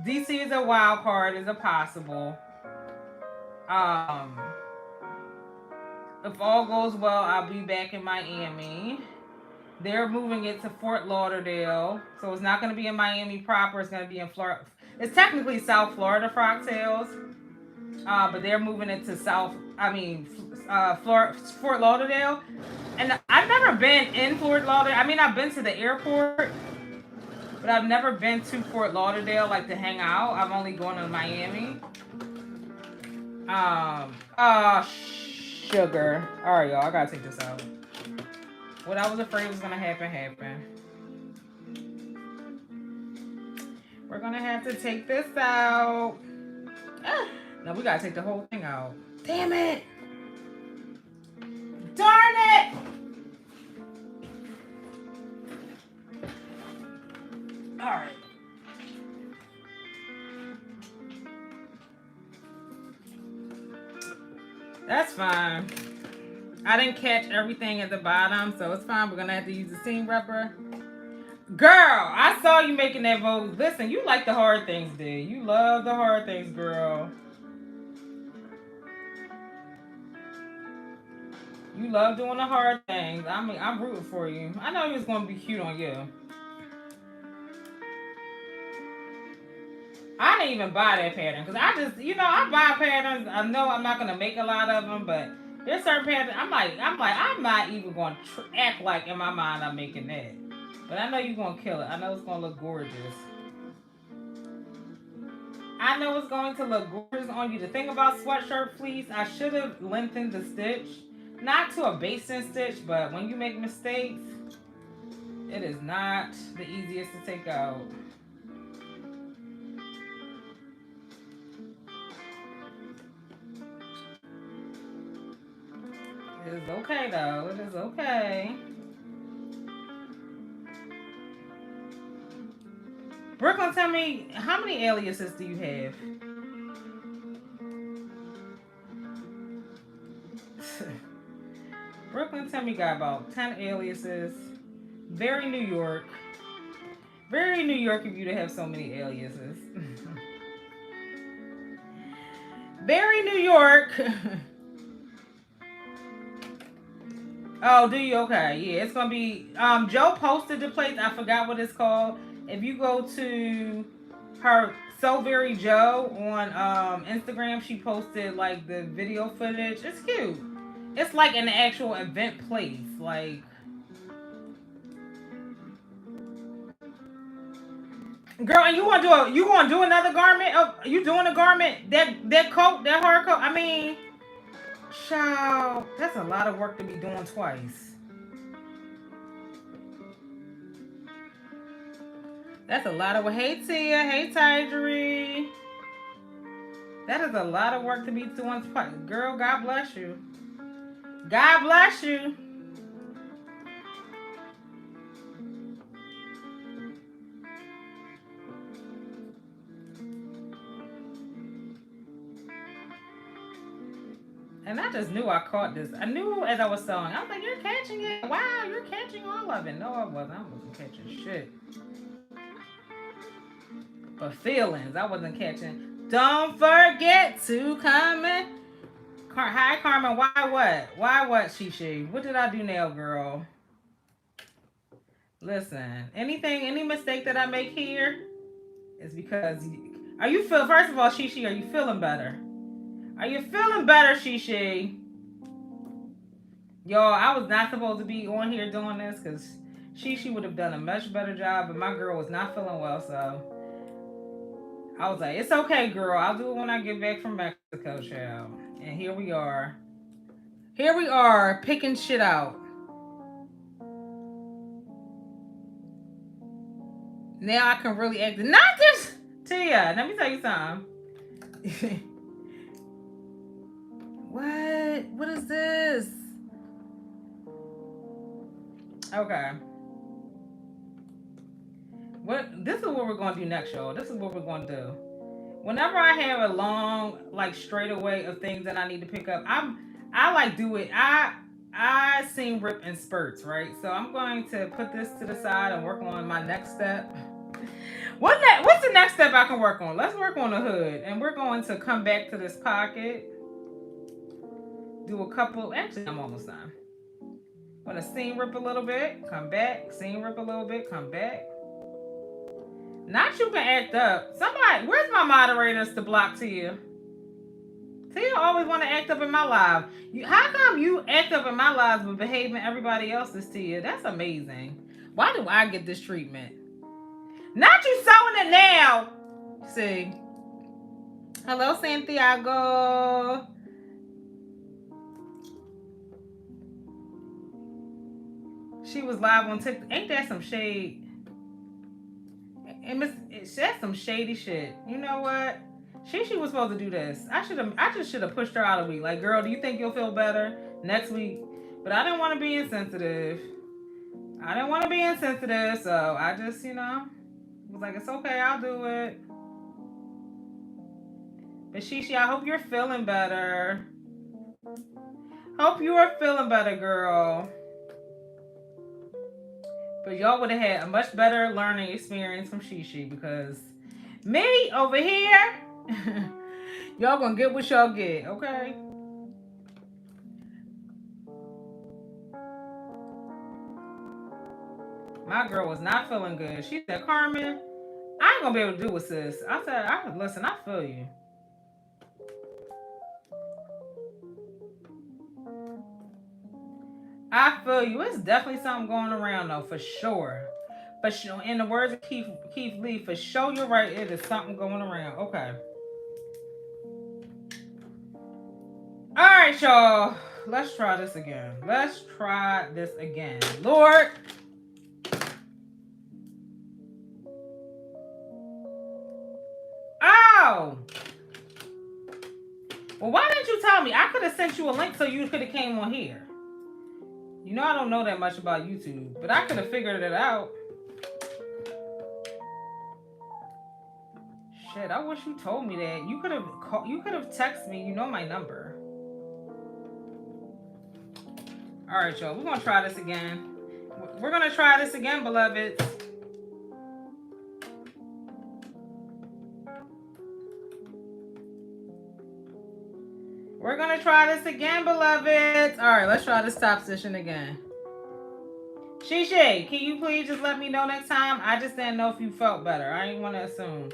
DC is a wild card, is a possible. If all goes well, I'll be back in Miami. They're moving it to Fort Lauderdale, so it's not going to be in Miami proper. It's going to be in Florida. It's technically South Florida Frocktails, but they're moving it to Fort Lauderdale. And I've never been in Fort Lauderdale. I mean, I've been to the airport, but I've never been to Fort Lauderdale like to hang out. I've only gone to Miami. sugar. All right, y'all. I gotta take this out. What I was afraid was gonna happen, happened. We're gonna have to take this out. No, we gotta take the whole thing out. Damn it! Darn it! All right. That's fine. I didn't catch everything at the bottom, so it's fine. We're gonna have to use the seam rubber. Girl, I saw you making that vote. Listen, you like the hard things, dude. You love the hard things, girl. You love doing the hard things. I mean, I'm rooting for you. I know he was gonna be cute on you. I didn't even buy that pattern because I just, I buy patterns. I know I'm not gonna make a lot of them, but there's certain patterns. I'm not even gonna act like in my mind I'm making that. But I know you're gonna kill it. I know it's gonna look gorgeous. I know it's going to look gorgeous on you. The thing about sweatshirt fleece, I should have lengthened the stitch, not to a basting stitch, but when you make mistakes, it is not the easiest to take out. It is okay though. It is okay. Brooklyn, tell me, how many aliases do you have? Brooklyn, tell me, got about 10 aliases. Very New York. Very New York of you to have so many aliases. Very New York. Oh, do you? Okay, yeah, it's gonna be. Joe posted the place. I forgot what it's called. If you go to her So Very Joe on Instagram, she posted like the video footage. It's cute. It's like an actual event place. Like, girl, and you gonna do another garment? Oh, you doing a garment? That coat, that hard coat. I mean. Child, that's a lot of work to be doing twice. That's a lot of work. Hey Tia, hey Tygery. That is a lot of work to be doing twice. Girl, God bless you. God bless you. And I just knew I caught this. I knew as I was sewing. I was like, you're catching it. Wow, you're catching all of it. No, I wasn't. I wasn't catching shit. But feelings, I wasn't catching. Don't forget to comment. Hi, Carmen. Why what? Why what, Shishi? What did I do now, girl? Listen, any mistake that I make here is because first of all, Shishi, are you feeling better? Are you feeling better, Shishi? Y'all, I was not supposed to be on here doing this because Shishi would have done a much better job, but my girl was not feeling well, so I was like, it's okay, girl. I'll do it when I get back from Mexico, child. And here we are. Here we are, picking shit out. Now I can really act. Not just Tia. Let me tell you something. What? What is this? Okay. This is what we're going to do next, y'all. This is what we're going to do. Whenever I have a long, like, straightaway of things that I need to pick up, I like do it. I seam rip in spurts, right? So I'm going to put this to the side and work on my next step. What's the next step I can work on? Let's work on the hood. And we're going to come back to this pocket. Do a couple. Actually, I'm almost done. I'm going to seam rip a little bit. Come back. Seam rip a little bit. Come back. Not you can act up. Somebody, where's my moderators to block Tia? Tia always want to act up in my live. How come you act up in my lives but behaving everybody else's, Tia? That's amazing. Why do I get this treatment? Not you sewing it now. See. Hello, Santiago. She was live on TikTok. Ain't that some shade? And that's some shady shit. You know what? She was supposed to do this. I just should have pushed her out a week. Like, girl, do you think you'll feel better next week? But I didn't want to be insensitive. So I just, was like, it's okay, I'll do it. But Shishi, I hope you're feeling better. Hope you are feeling better, girl. But y'all would have had a much better learning experience from Shishi, because me over here, y'all gonna get what y'all get, okay? My girl was not feeling good. She said, Carmen, I ain't gonna be able to do it, sis. I said, listen, I feel you. I feel you. It's definitely something going around, though, for sure. But in the words of Keith Lee, for sure, you're right. It is something going around. Okay. All right, y'all. Let's try this again. Lord. Oh. Well, why didn't you tell me? I could have sent you a link so you could have came on here. You know I don't know that much about YouTube, but I could have figured it out. Shit, I wish you told me that. You could have texted me. You know my number. All right, y'all. We're gonna try this again. We're gonna try this again, beloveds. We're gonna try this again, beloveds. All right, let's try this top position again. Shishay, can you please just let me know next time? I just didn't know if you felt better. I didn't want to assume.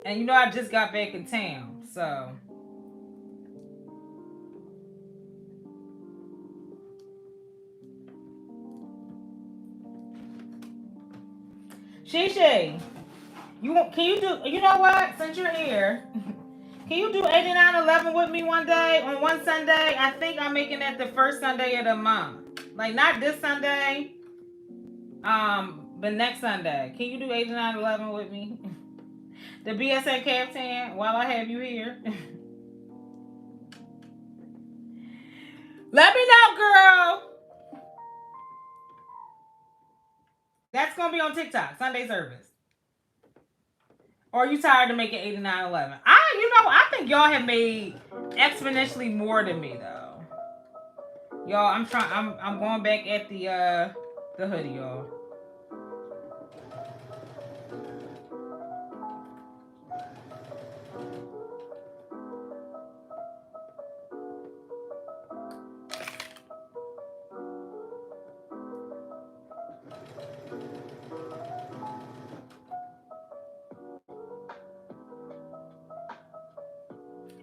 And you know I just got back in town, so. Shishay, can you do, you know what? Since you're here, can you do 8911 with me one day on one Sunday? I think I'm making that the first Sunday of the month. Like, not this Sunday, but next Sunday. Can you do 8911 with me? The BSN Captain, while I have you here. Let me know, girl. That's going to be on TikTok, Sunday service. Or are you tired of making 8911? I think y'all have made exponentially more than me, though. Y'all, I'm going back at the hoodie, y'all.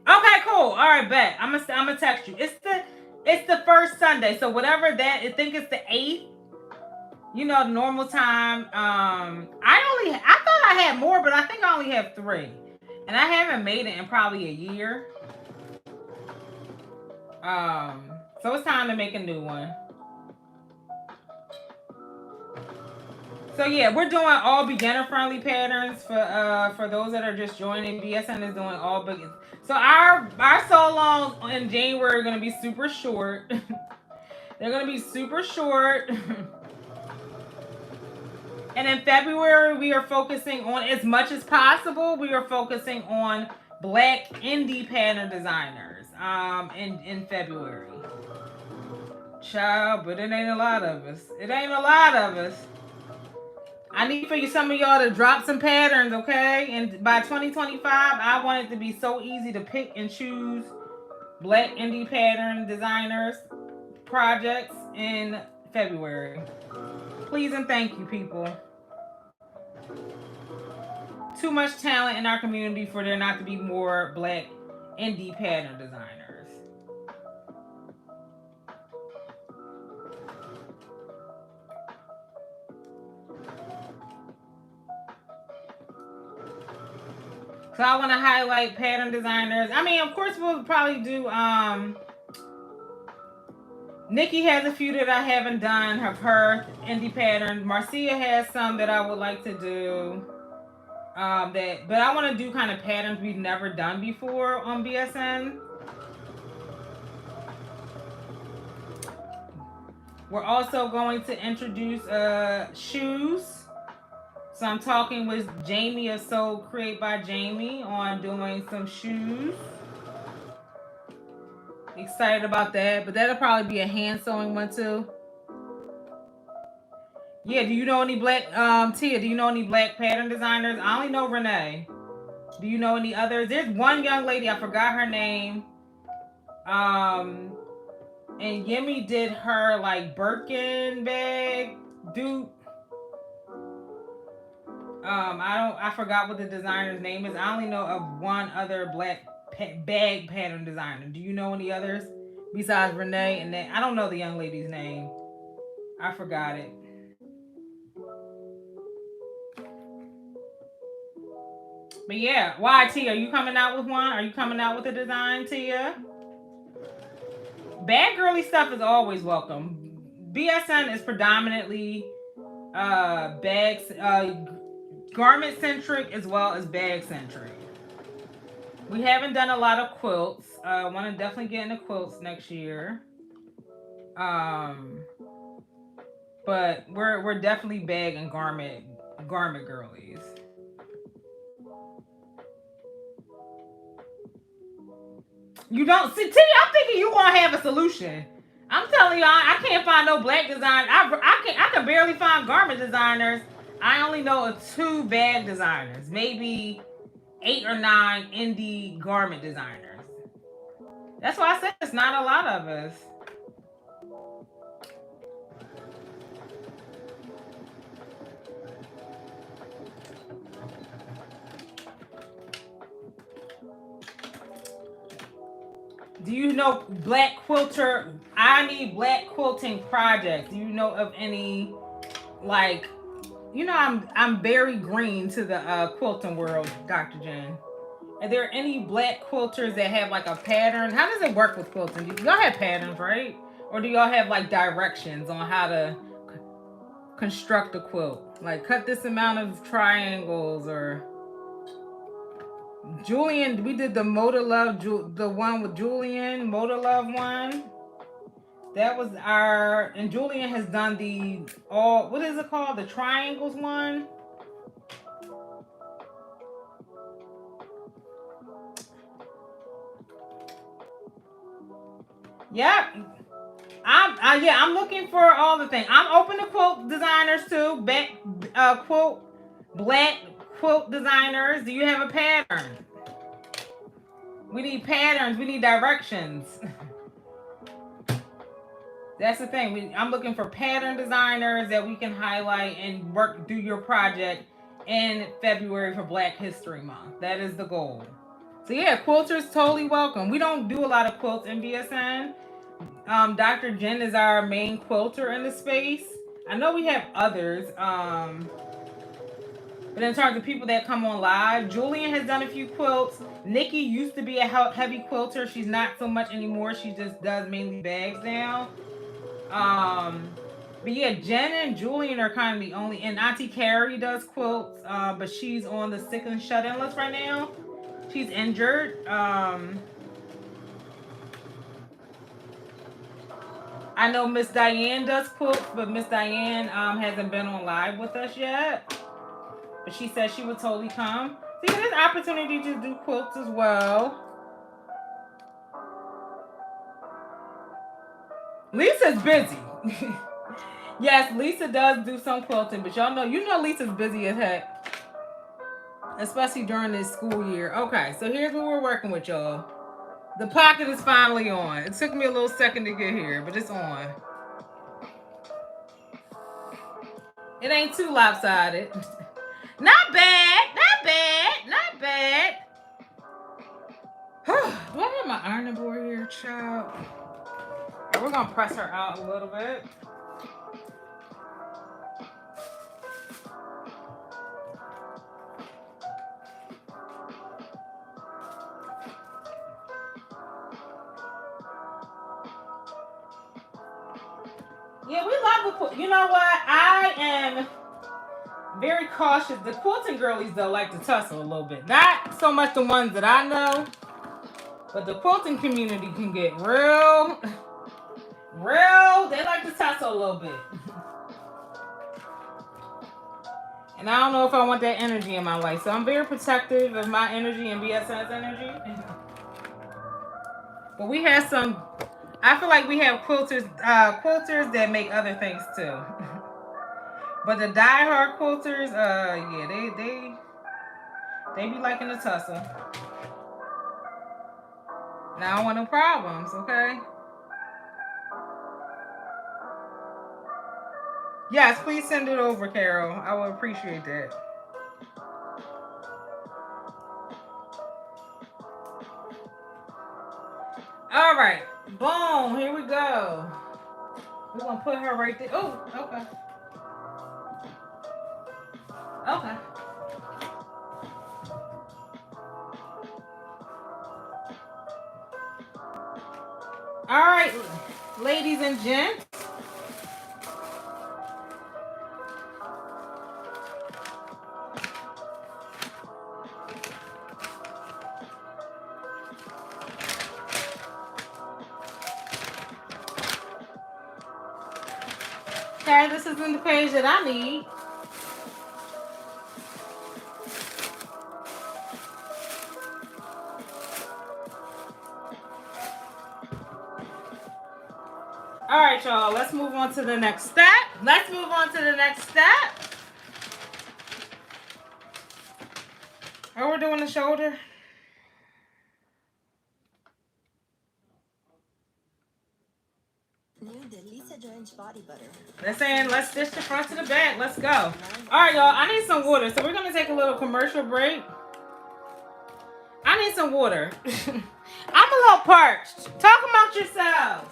Okay, cool. All right, bet. I'm gonna text you. It's the first Sunday, so whatever that. I think it's the 8th. You know, normal time. I thought I had more, but I think I only have 3, and I haven't made it in probably a year. So it's time to make a new one. So yeah, we're doing all beginner-friendly patterns for those that are just joining. BSN is doing all beginner. So our Sewalongs in January are going to be super short. They're going to be super short. And in February, we are focusing on, as much as possible, we are focusing on Black indie pattern designers in February. Child, but it ain't a lot of us. I need for some of y'all to drop some patterns, okay? And by 2025, I want it to be so easy to pick and choose Black indie pattern designers projects in February. Please and thank you, people. Too much talent in our community for there not to be more Black indie pattern designers. So I want to highlight pattern designers. I mean, of course, we'll probably do Nikki has a few that I haven't done of her indie patterns. Marcia has some that I would like to do. But I want to do kind of patterns we've never done before on BSN. We're also going to introduce shoes. So I'm talking with Jamie of Soul Create by Jamie on doing some shoes. Excited about that, but that'll probably be a hand sewing one too. Yeah, do you know any black Tia, do you know any black pattern designers? I only know Renee. Do you know any others? There's one young lady, I forgot her name. And Yemi did her like Birkin bag dude. I forgot what the designer's name is. I only know of one other black bag pattern designer. Do you know any others besides Renee? And then I don't know the young lady's name. I forgot it. But yeah, why Tia? Are you coming out with one? Are you coming out with a design, Tia? Bag girly stuff is always welcome. BSN is predominantly bags, garment centric as well as bag centric. We haven't done a lot of quilts. I want to definitely get into quilts next year. But we're definitely bag and garment girlies. You don't see T. I'm thinking you gonna have a solution. I'm telling y'all, I can't find no black design. I can barely find garment designers. I only know of 2 bag designers, maybe 8 or 9 indie garment designers. That's why I said it's not a lot of us. Do you know black quilter? I need black quilting projects. Do you know of any, like, you know, I'm very green to the quilting world, Dr. Jen. Are there any black quilters that have like a pattern? How does it work with quilting? Y'all have patterns, right? Or do y'all have like directions on how to construct a quilt? Like cut this amount of triangles, or Julian, we did the Motor Love, the one with Julian, Motor Love one. That was our, and Julian has done the what is it called? The triangles one. Yep. I'm looking for all the things. I'm open to quilt designers too. Black quilt designers. Do you have a pattern? We need patterns. We need directions. That's the thing. I'm looking for pattern designers that we can highlight and do your project in February for Black History Month. That is the goal. So yeah, quilters totally welcome. We don't do a lot of quilts in BSN. Dr. Jen is our main quilter in the space. I know we have others. But in terms of people that come on live, Julian has done a few quilts. Nikki used to be a heavy quilter. She's not so much anymore. She just does mainly bags now. But yeah, Jen and Julian are kind of the only, and Auntie Carrie does quilts, but she's on the sick and shut-in list right now. She's injured. I know Miss Diane does quilts, but Miss Diane hasn't been on live with us yet. But she said she would totally come. So yeah, there's opportunity to do quilts as well. Lisa's busy. Yes, Lisa does do some quilting, but y'all know, Lisa's busy as heck. Especially during this school year. Okay, so here's what we're working with, y'all. The pocket is finally on. It took me a little second to get here, but it's on. It ain't too lopsided. Not bad, not bad, not bad. Do I have my ironing board here, child? Right, we're gonna press her out a little bit. Yeah, we love the, you know what? I am very cautious. The quilting girlies, though, like to tussle a little bit. Not so much the ones that I know, but the quilting community can get real, they like to tussle a little bit. And I don't know if I want that energy in my life. So I'm very protective of my energy and BSN's energy. But we have some, I feel like we have quilters that make other things too. But the diehard quilters, yeah, they be liking the tussle. Now I don't want no problems, okay? Yes, please send it over, Carol. I would appreciate that. All right, boom, here we go. We're gonna put her right there. Oh, okay. Okay. All right, ladies and gents. Okay, this isn't the page that I need. All right, y'all, let's move on to the next step. Oh, we're doing the shoulder. New Delisa Jones body butter. Let's stitch the front to the back. Let's go. All right, y'all, I need some water. So we're going to take a little commercial break. I need some water. I'm a little parched. Talk about yourselves.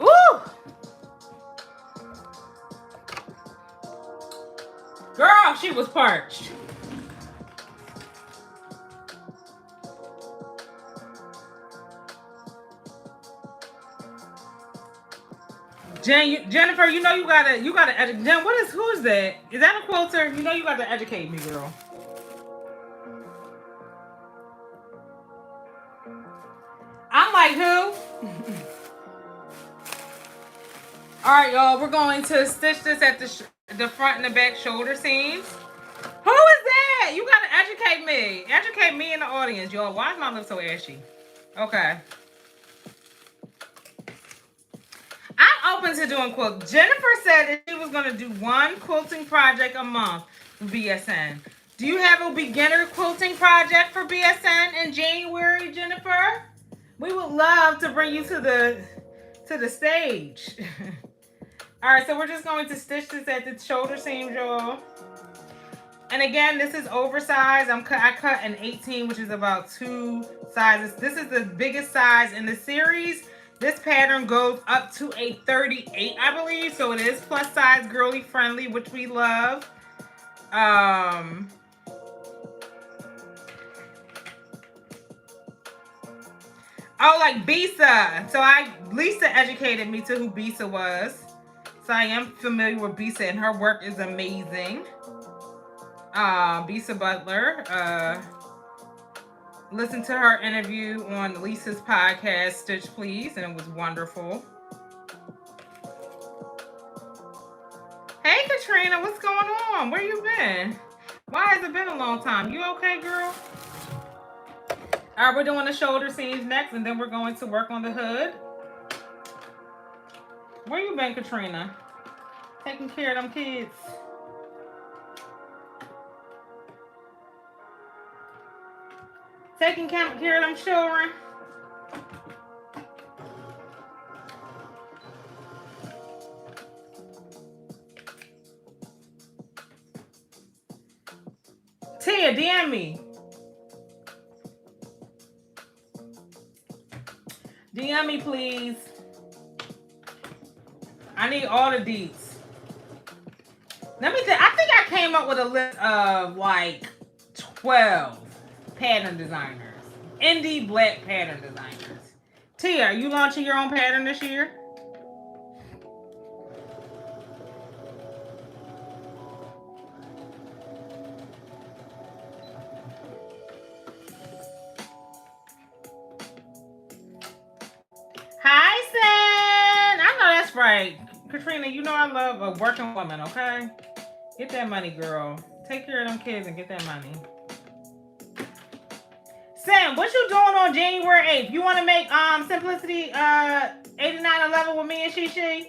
Ooh! Girl, she was parched. Jennifer, you know you gotta educate. Jen, who is that? Is that a quilter? You know you gotta educate me, girl. I'm like, who? All right, y'all, we're going to stitch this at the front and the back shoulder seams. Who is that? You gotta educate me. Educate me in the audience, y'all. Why is my lip so ashy? Okay. I'm open to doing quilt. Jennifer said that she was gonna do one quilting project a month for BSN. Do you have a beginner quilting project for BSN in January, Jennifer? We would love to bring you to the stage. All right, so we're just going to stitch this at the shoulder seams, y'all. And again, this is oversized. I cut an 18, which is about 2 sizes. This is the biggest size in the series. This pattern goes up to a 38, I believe. So it is plus size, girly friendly, which we love. Oh, like Bisa. So Lisa educated me to who Bisa was. So I am familiar with Bisa, and her work is amazing. Bisa Butler. Listen to her interview on Lisa's podcast, Stitch Please, and it was wonderful. Hey, Katrina, what's going on? Where you been? Why has it been a long time? You okay, girl? All right, we're doing the shoulder seams next, and then we're going to work on the hood. Where you been, Katrina? Taking care of them kids. Taking care of them children. Tia, DM me. DM me, please. I need all the deets. Let me think. I think I came up with a list of like 12 pattern designers. Indie black pattern designers. Tia, are you launching your own pattern this year? Hi, Sen. I know that's right. Katrina, you know I love a working woman, okay? Get that money, girl. Take care of them kids and get that money. Sam, what you doing on January 8th? You want to make Simplicity 8911 with me and Shishi?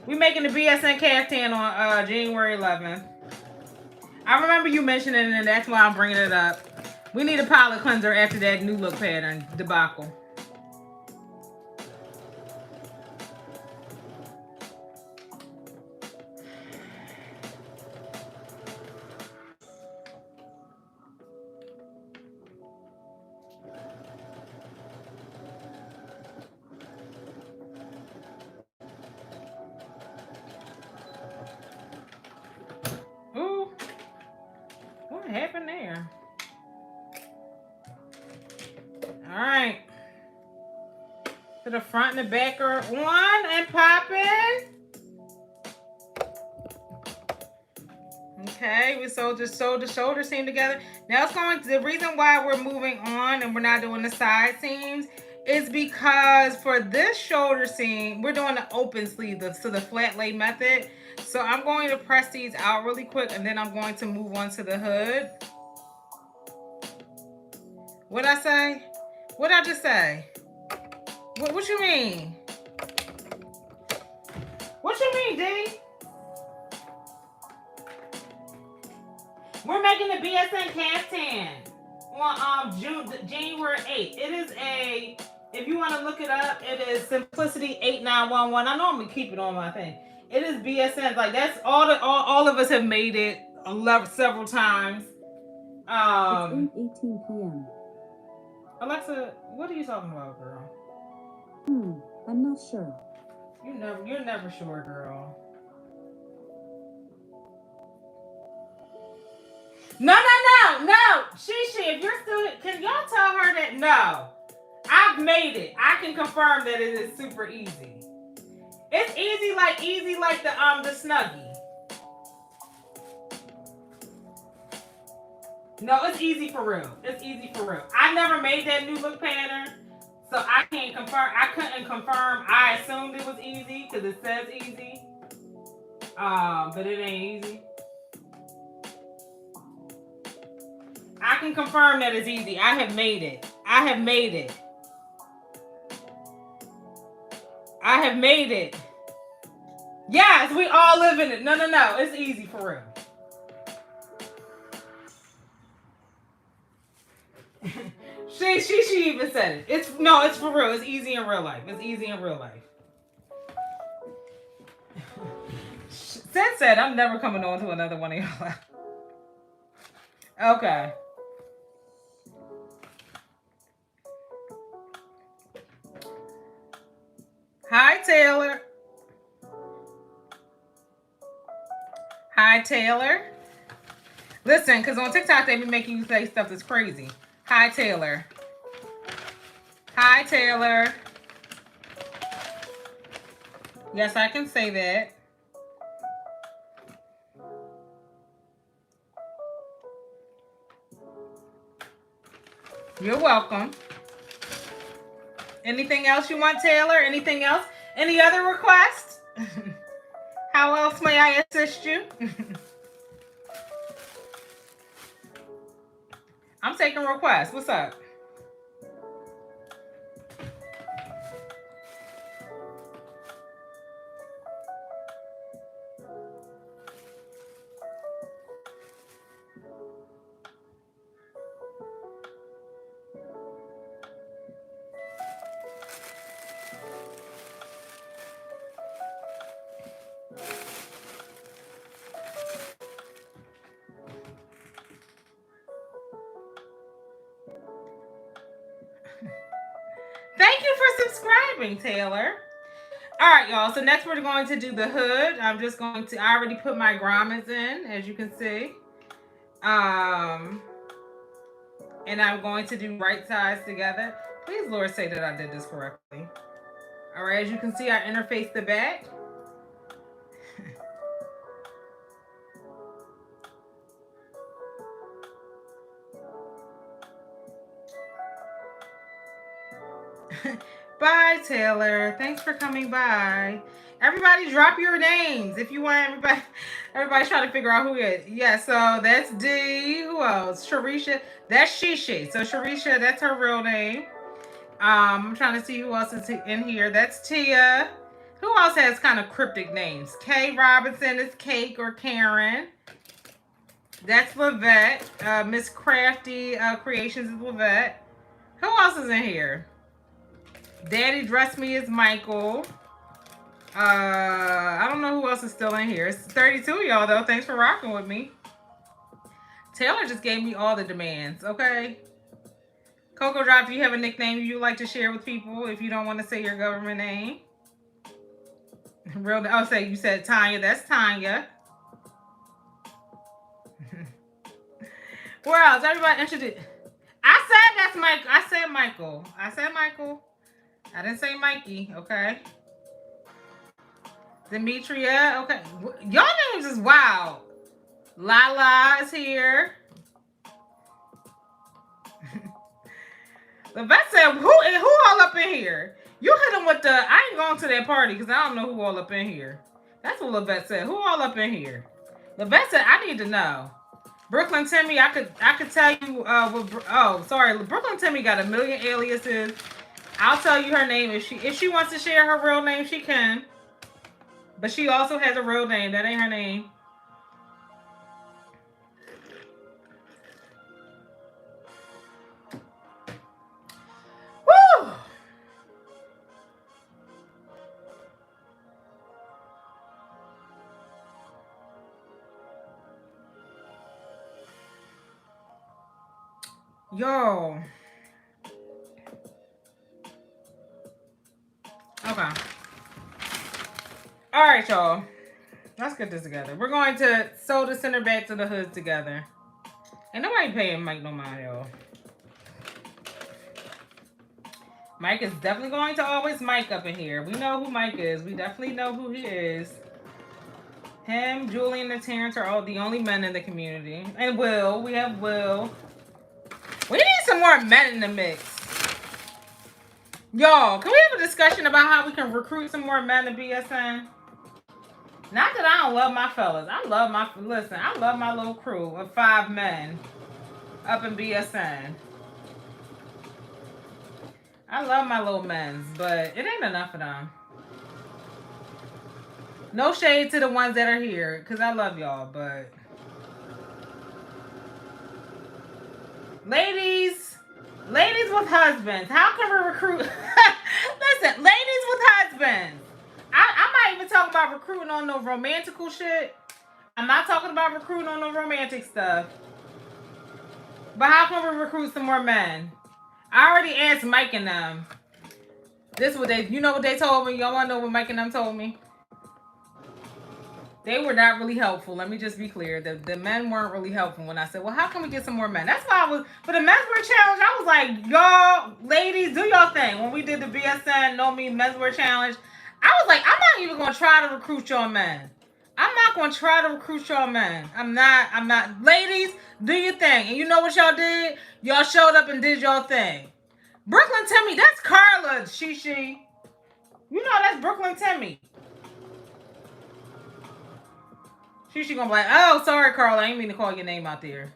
We making the BSN caftan on January 11th. I remember you mentioning it, and that's why I'm bringing it up. We need a palette cleanser after that new look pattern debacle. Ooh, what happened there? All right. To the front and the back are on and popping. Okay, we sewed the shoulder seam together. Now it's going to, the reason why we're moving on and we're not doing the side seams is because for this shoulder seam, we're doing the open sleeve, so the flat lay method. So I'm going to press these out really quick and then I'm going to move on to the hood. What'd I say? What'd I just say? What you mean? What you mean, D? We're making the BSN caftan on January 8th. It is a, if you want to look it up, it is Simplicity 8911. I normally keep it on my thing. It is BSN. Like that's all of us have made it several times. It's 8:18 p.m. Alexa, what are you talking about, girl? I'm not sure. You're never sure, girl. No. Shishi, if you're still, can y'all tell her that no? I've made it. I can confirm that it is super easy. It's easy like the Snuggie. No, it's easy for real. It's easy for real. I never made that new look pattern, so I can't confirm. I couldn't confirm. I assumed it was easy because it says easy. But it ain't easy. I can confirm that it's easy. I have made it. I have made it. I have made it. Yes, we all live in it. No. It's easy for real. She even said it. It's for real. It's easy in real life. It's easy in real life. Seth said, I'm never coming on to another one of y'all. Okay. Hi, Taylor. Hi, Taylor. Listen, because on TikTok, they be making you say stuff that's crazy. Hi, Taylor. Hi, Taylor. Yes, I can say that. You're welcome. Anything else you want, Taylor? Anything else? Any other requests? How else may I assist you? I'm taking requests. What's up? Thank you for subscribing, Taylor. All right, y'all. So next we're going to do the hood. I already put my grommets in, as you can see. And I'm going to do right sides together. Please, Lord, say that I did this correctly. All right, as you can see, I interfaced the back. Bye, Taylor. Thanks for coming by. Everybody drop your names if you want everybody's trying to figure out who it is. Yeah, so that's D. Who else? Sharisha. That's Shishi. So Sharisha, that's her real name. I'm trying to see who else is in here. That's Tia. Who else has kind of cryptic names? Kay Robinson is Cake or Karen. That's Lavette. Miss Crafty Creations is Lavette. Who else is in here? Daddy Dress Me is Michael. I don't know who else is still in here. It's 32 of y'all though. Thanks for rocking with me. Taylor just gave me all the demands, okay? Coco Drop, do you have a nickname you'd like to share with people if you don't want to say your government name? You said Tanya. That's Tanya. Where else? Everybody introduce. I said that's Mike. I said Michael. I didn't say Mikey, okay? Demetria, okay. Y'all names is wild. Lala is here. The vet said, who all up in here? You hit him with the, I ain't going to that party because I don't know who all up in here. That's what Levette said. Who all up in here? Levette said, I need to know. Brooklyn Timmy, I could tell you, Brooklyn Timmy got a million aliases. I'll tell you her name. If she wants to share her real name, she can. But she also has a real name. That ain't her name. Woo! Yo. Okay. All right, y'all. Let's get this together. We're going to sew the center back to the hood together. Ain't nobody paying Mike no mind, y'all. Mike is definitely going to always Mike up in here. We know who Mike is. We definitely know who he is. Him, Julian, and Terrence are all the only men in the community. And Will. We have Will. We need some more men in the mix. Y'all, can we have a discussion about how we can recruit some more men to BSN? Not that I don't love my fellas. I love my little crew of 5 men up in BSN. I love my little men's, but it ain't enough of them. No shade to the ones that are here, because I love y'all, but... Ladies with husbands, how can we recruit? Listen, ladies with husbands. I'm not even talking about recruiting on no romantical shit. I'm not talking about recruiting on no romantic stuff. But how can we recruit some more men? I already asked Mike and them. You know what they told me? Y'all want to know what Mike and them told me? They were not really helpful. Let me just be clear. The men weren't really helpful when I said, well, how can we get some more men? That's why for the menswear challenge, I was like, y'all, ladies, do y'all thing. When we did the BSN Know Me menswear challenge, I was like, I'm not even going to try to recruit y'all men. I'm not going to try to recruit y'all men. I'm not. Ladies, do your thing. And you know what y'all did? Y'all showed up and did y'all thing. Brooklyn Timmy, that's Carla, Shishi. You know that's Brooklyn Timmy. Shishi gonna be like, oh, sorry, Carla. I ain't mean to call your name out there.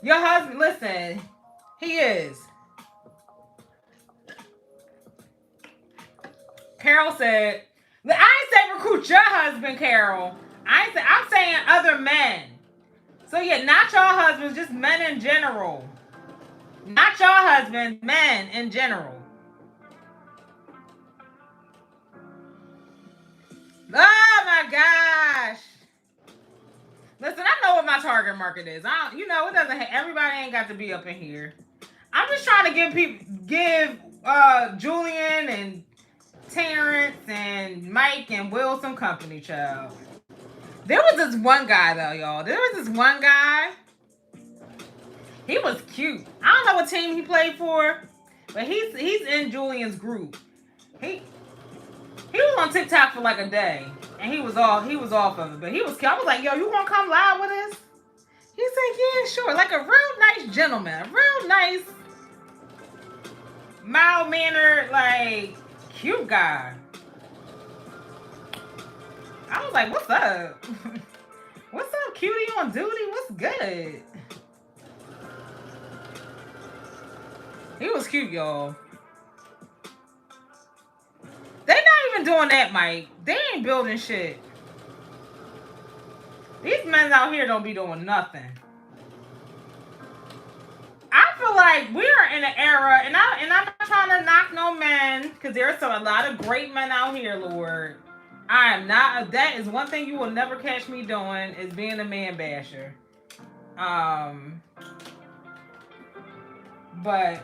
Your husband, listen, he is. Carol said, I ain't say recruit your husband, Carol. I'm saying other men. So yeah, not your husbands, just men in general. Not your husbands, men in general. Oh my gosh. Listen, I know what my target market is. It doesn't. Everybody ain't got to be up in here. I'm just trying to give Julian and Terrence and Mike and Will some company, child. There was this one guy though, y'all. There was this one guy. He was cute. I don't know what team he played for, but he's in Julian's group. He was on TikTok for like a day, and he was off of it. But he was cute. I was like, yo, you want to come live with us? He said, yeah, sure. Like a real nice gentleman, a real nice, mild mannered, like cute guy. I was like, what's up? What's up, cutie on duty? What's good? He was cute, y'all. They not even doing that, Mike. They ain't building shit. These men out here don't be doing nothing. I feel like we're in an era, and I'm not trying to knock no men, because there's a lot of great men out here, Lord. I am not. That is one thing you will never catch me doing, is being a man basher. But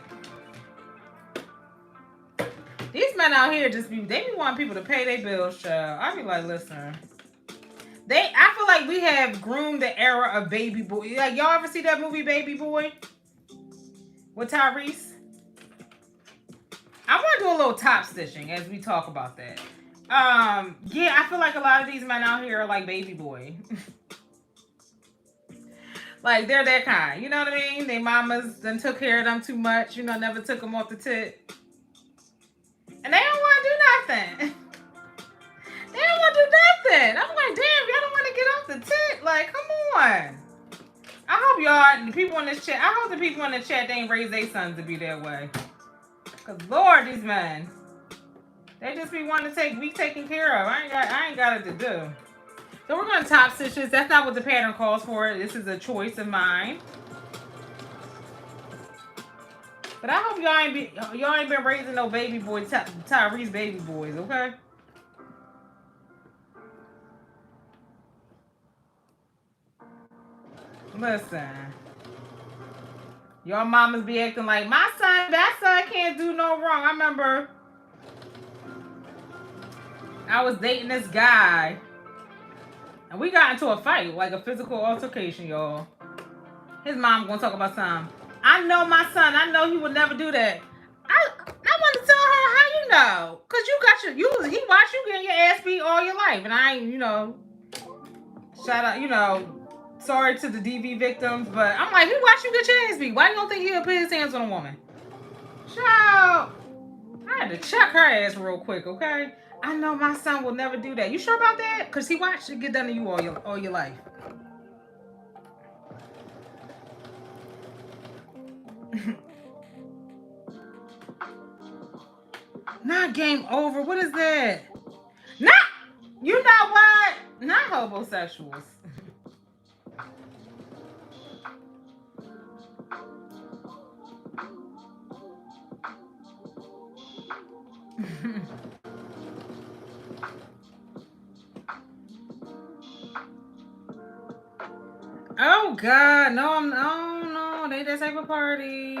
these men out here they be wanting people to pay their bills, child. I be like, listen. I feel like we have groomed the era of Baby Boy. Like, y'all ever see that movie Baby Boy? With Tyrese? I want to do a little top stitching as we talk about that. Yeah, I feel like a lot of these men out here are like Baby Boy. Like, they're that kind. You know what I mean? Their mamas done took care of them too much. You know, never took them off the tit. And they don't want to do nothing. They don't want to do nothing. I'm like, damn, y'all don't want to get off the tit. Like, come on. I hope y'all, the people in this chat, I hope the people in the chat, they ain't raise their sons to be that way. Because, Lord, these men, they just be wanting to be taken care of. I ain't got it to do. So we're going to top stitch this. That's not what the pattern calls for. This is a choice of mine. But I hope y'all ain't been raising no baby boy, Tyrese baby boys, okay? Listen. Y'all mamas be acting like, that son can't do no wrong. I remember I was dating this guy, and we got into a fight, like a physical altercation, y'all. His mom gonna talk about something. I know my son. I know he would never do that. I want to tell her, how you know? Because he watched you getting your ass beat all your life. And I ain't, shout out, sorry to the DV victims. But I'm like, he watched you get your ass beat. Why you don't think he'll put his hands on a woman? Child, I had to check her ass real quick, okay? I know my son will never do that. You sure about that? Because he watched it get done to you all your life. Not game over. What is that? Not. You know what? Not homosexuals. Oh God, no, they just have a party.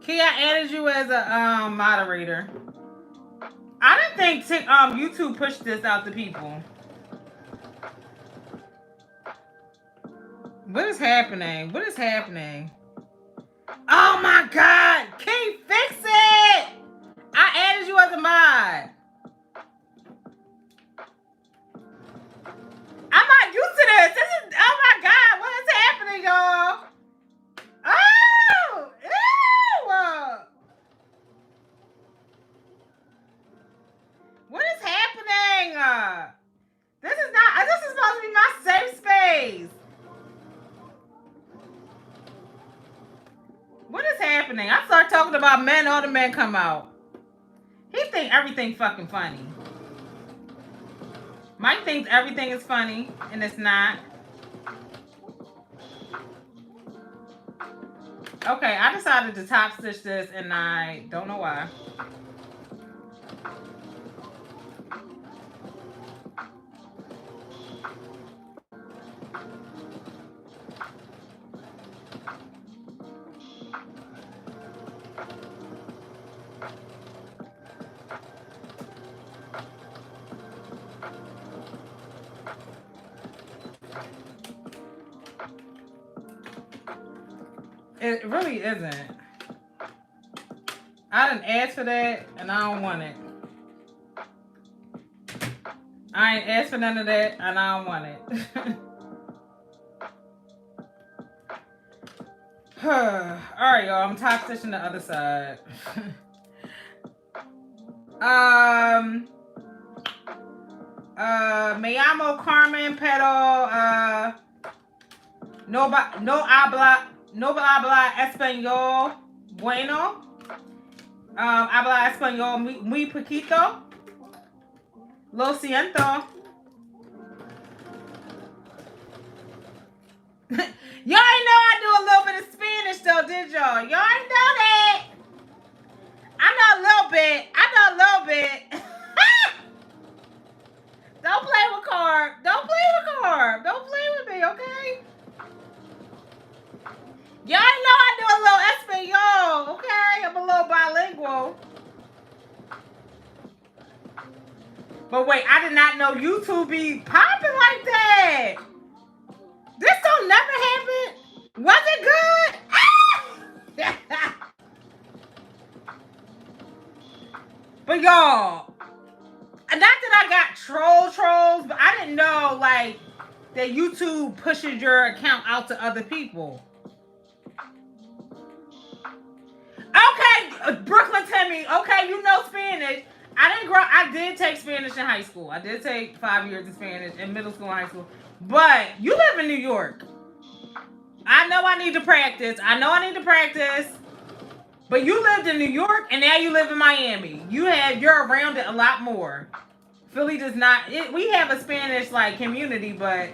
Kia, I added you as a moderator. I didn't think YouTube pushed this out to people. What is happening? What is happening? Oh my God! Can't fix it! I added you as a mod. I'm not used to this. Oh my God! What is happening, y'all? Oh! Ew! What is happening? This is supposed to be my safe space. What is happening? I start talking about men, all the men come out. He think everything fucking funny. Mike thinks everything is funny, and it's not. Okay, I decided to top stitch this, and I don't know why. It really isn't. I didn't ask for that, and I don't want it. I ain't asked for none of that, and I don't want it. All right, y'all. I'm top stitching the other side. Me llamo Carmen, pero no habla español bueno. Habla español muy poquito. Lo siento. Y'all ain't know I do a little bit of Spanish though, did y'all? Y'all ain't know that. I know a little bit. Don't play with Carb. Don't play with me, okay? Y'all ain't know I do a little Espanol, okay? I'm a little bilingual. But wait, I did not know YouTube be popping like that. This don't never happen. Was it good? But y'all, not that I got trolls, but I didn't know like that YouTube pushes your account out to other people. Okay, Brooklyn Timmy. Okay, you know Spanish. I did take Spanish in high school. I did take 5 years of Spanish in middle school and high school. But you live in New York. I know I need to practice. But you lived in New York and now you live in Miami. You're around it a lot more. Philly does not. We have a Spanish like community, but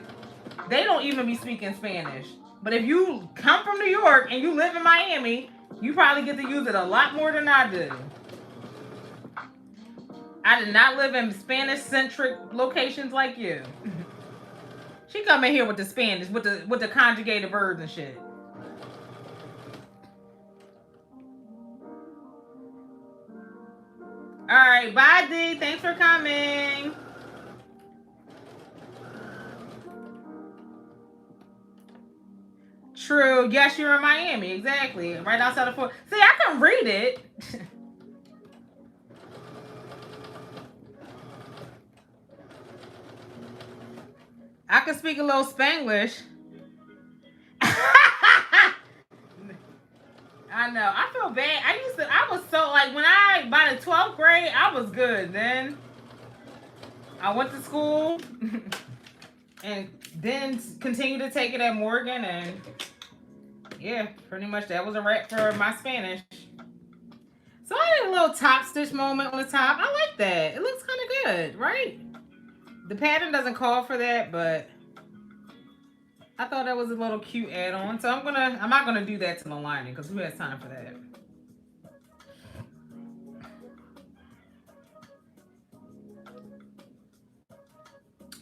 they don't even be speaking Spanish. But if you come from New York and you live in Miami, you probably get to use it a lot more than I do. I did not live in Spanish-centric locations like you. She come in here with the Spanish, with the conjugated verbs and shit. All right, bye, D. Thanks for coming. True. Yes, you're in Miami. Exactly. Right outside of Fort. See, I can read it. I can speak a little Spanglish. I know. I feel bad. I was so like by the 12th grade, I was good. Then I went to school and then continued to take it at Morgan, and yeah, pretty much that was a wrap for my Spanish. So I did a little top stitch moment on the top. I like that. It looks kind of good, right? The pattern doesn't call for that, but I thought that was a little cute add-on. So I'm not gonna do that to the lining because who has time for that?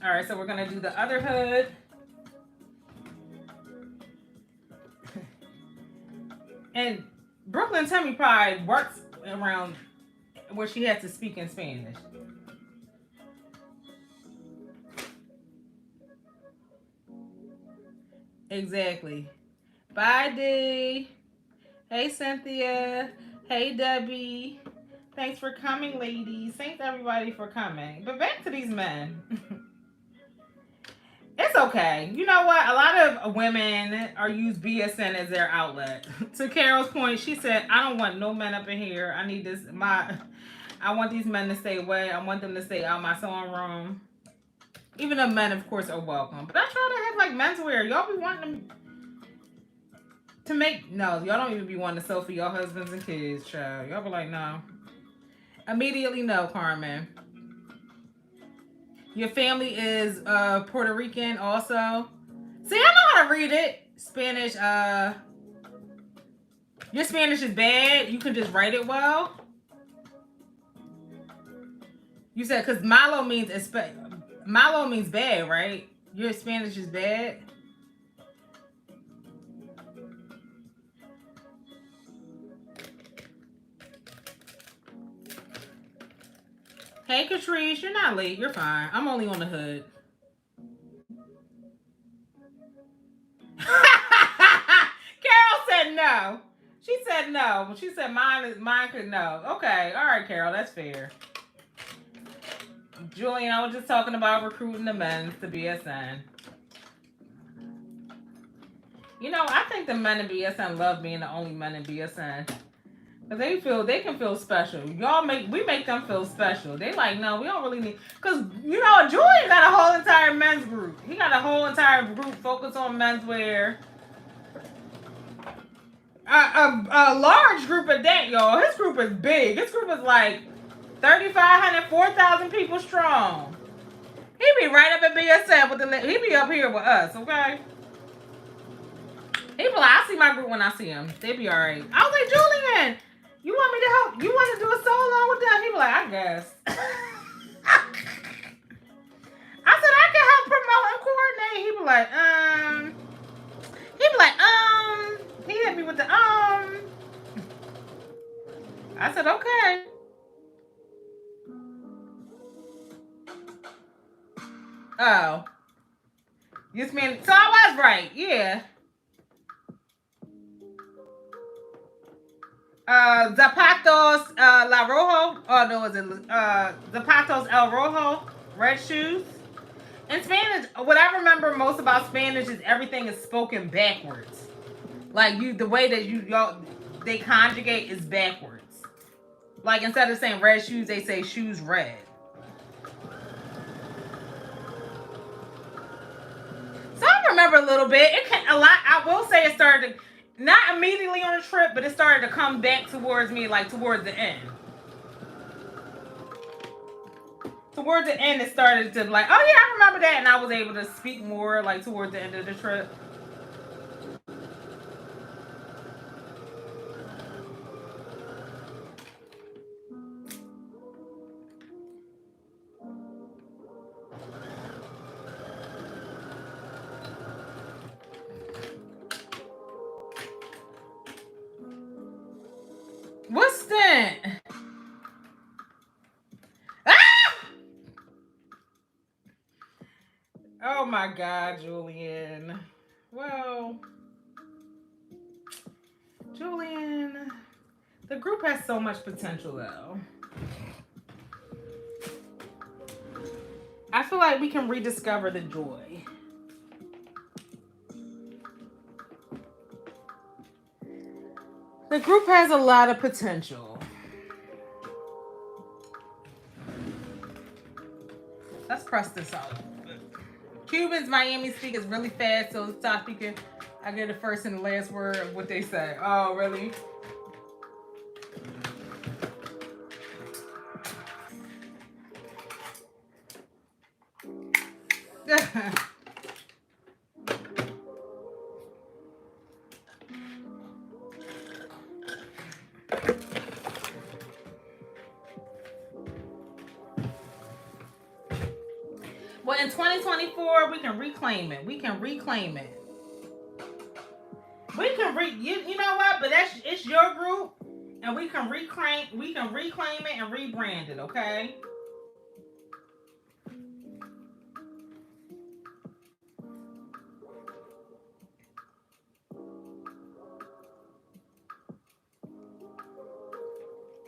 All right, so we're gonna do the other hood. And Brooklyn Timmy probably works around where she has to speak in Spanish. Exactly. Bye, D. Hey, Cynthia. Hey, Debbie. Thanks for coming, ladies. Thanks, everybody, for coming. But back to these men. It's okay. You know what? A lot of women use BSN as their outlet. To Carol's point, she said, I don't want no men up in here. I need this. I want these men to stay away. I want them to stay out my sewing room. Even the men, of course, are welcome. But I try to have like menswear. Y'all be wanting them to make. No, y'all don't even be wanting to sew for your husbands and kids, child. Y'all be like, no. Immediately no, Carmen. Your family is Puerto Rican also. See, I know how to read it. Spanish, your Spanish is bad. You can just write it well. You said, because malo means bad, right? Your Spanish is bad. Hey, Catrice, you're not late. You're fine. I'm only on the hood. Carol said no. no. She said mine could no. Okay, all right, Carol, that's fair. Julian, I was just talking about recruiting the men to BSN. You know, I think the men in BSN love being the only men in BSN. Cause they can feel special. We make them feel special. They like, no, we don't really need. Cause you know, Julian got a whole entire men's group. He got a whole entire group focused on menswear. A large group of that, y'all. His group is big. His group is like 3,500, 4,000 people strong. He be right up at BSN with the. He be up here with us, okay? He be like, I see my group when I see him. They be all right. I was like, Julian, you want me to help? You want to do a solo with them? He be like, I guess. I said, I can help promote and coordinate. He be like, He be like, He hit me with the, I said, okay. Oh. Yes, man. So I was right. Yeah. Zapatos La Rojo. Oh no, is it Zapatos El Rojo? Red shoes. In Spanish, what I remember most about Spanish is everything is spoken backwards. Like the way that they conjugate is backwards. Like instead of saying red shoes, they say shoes red. So I remember a little bit. I will say it started not immediately on the trip, but it started to come back towards me, like towards the end. Towards the end, it started to like, oh yeah, I remember that, and I was able to speak more like towards the end of the trip. What's that? Ah! Oh my God, Julian. Well, Julian, the group has so much potential though. I feel like we can rediscover the joy. The group has a lot of potential. Let's press this out. Cubans, Miami speak is really fast, so stop speaking. I get the first and the last word of what they say. Oh, really? Well, in 2024, we can reclaim it. We can reclaim it. We can you know what? But it's your group, and we can reclaim it and rebrand it. Okay.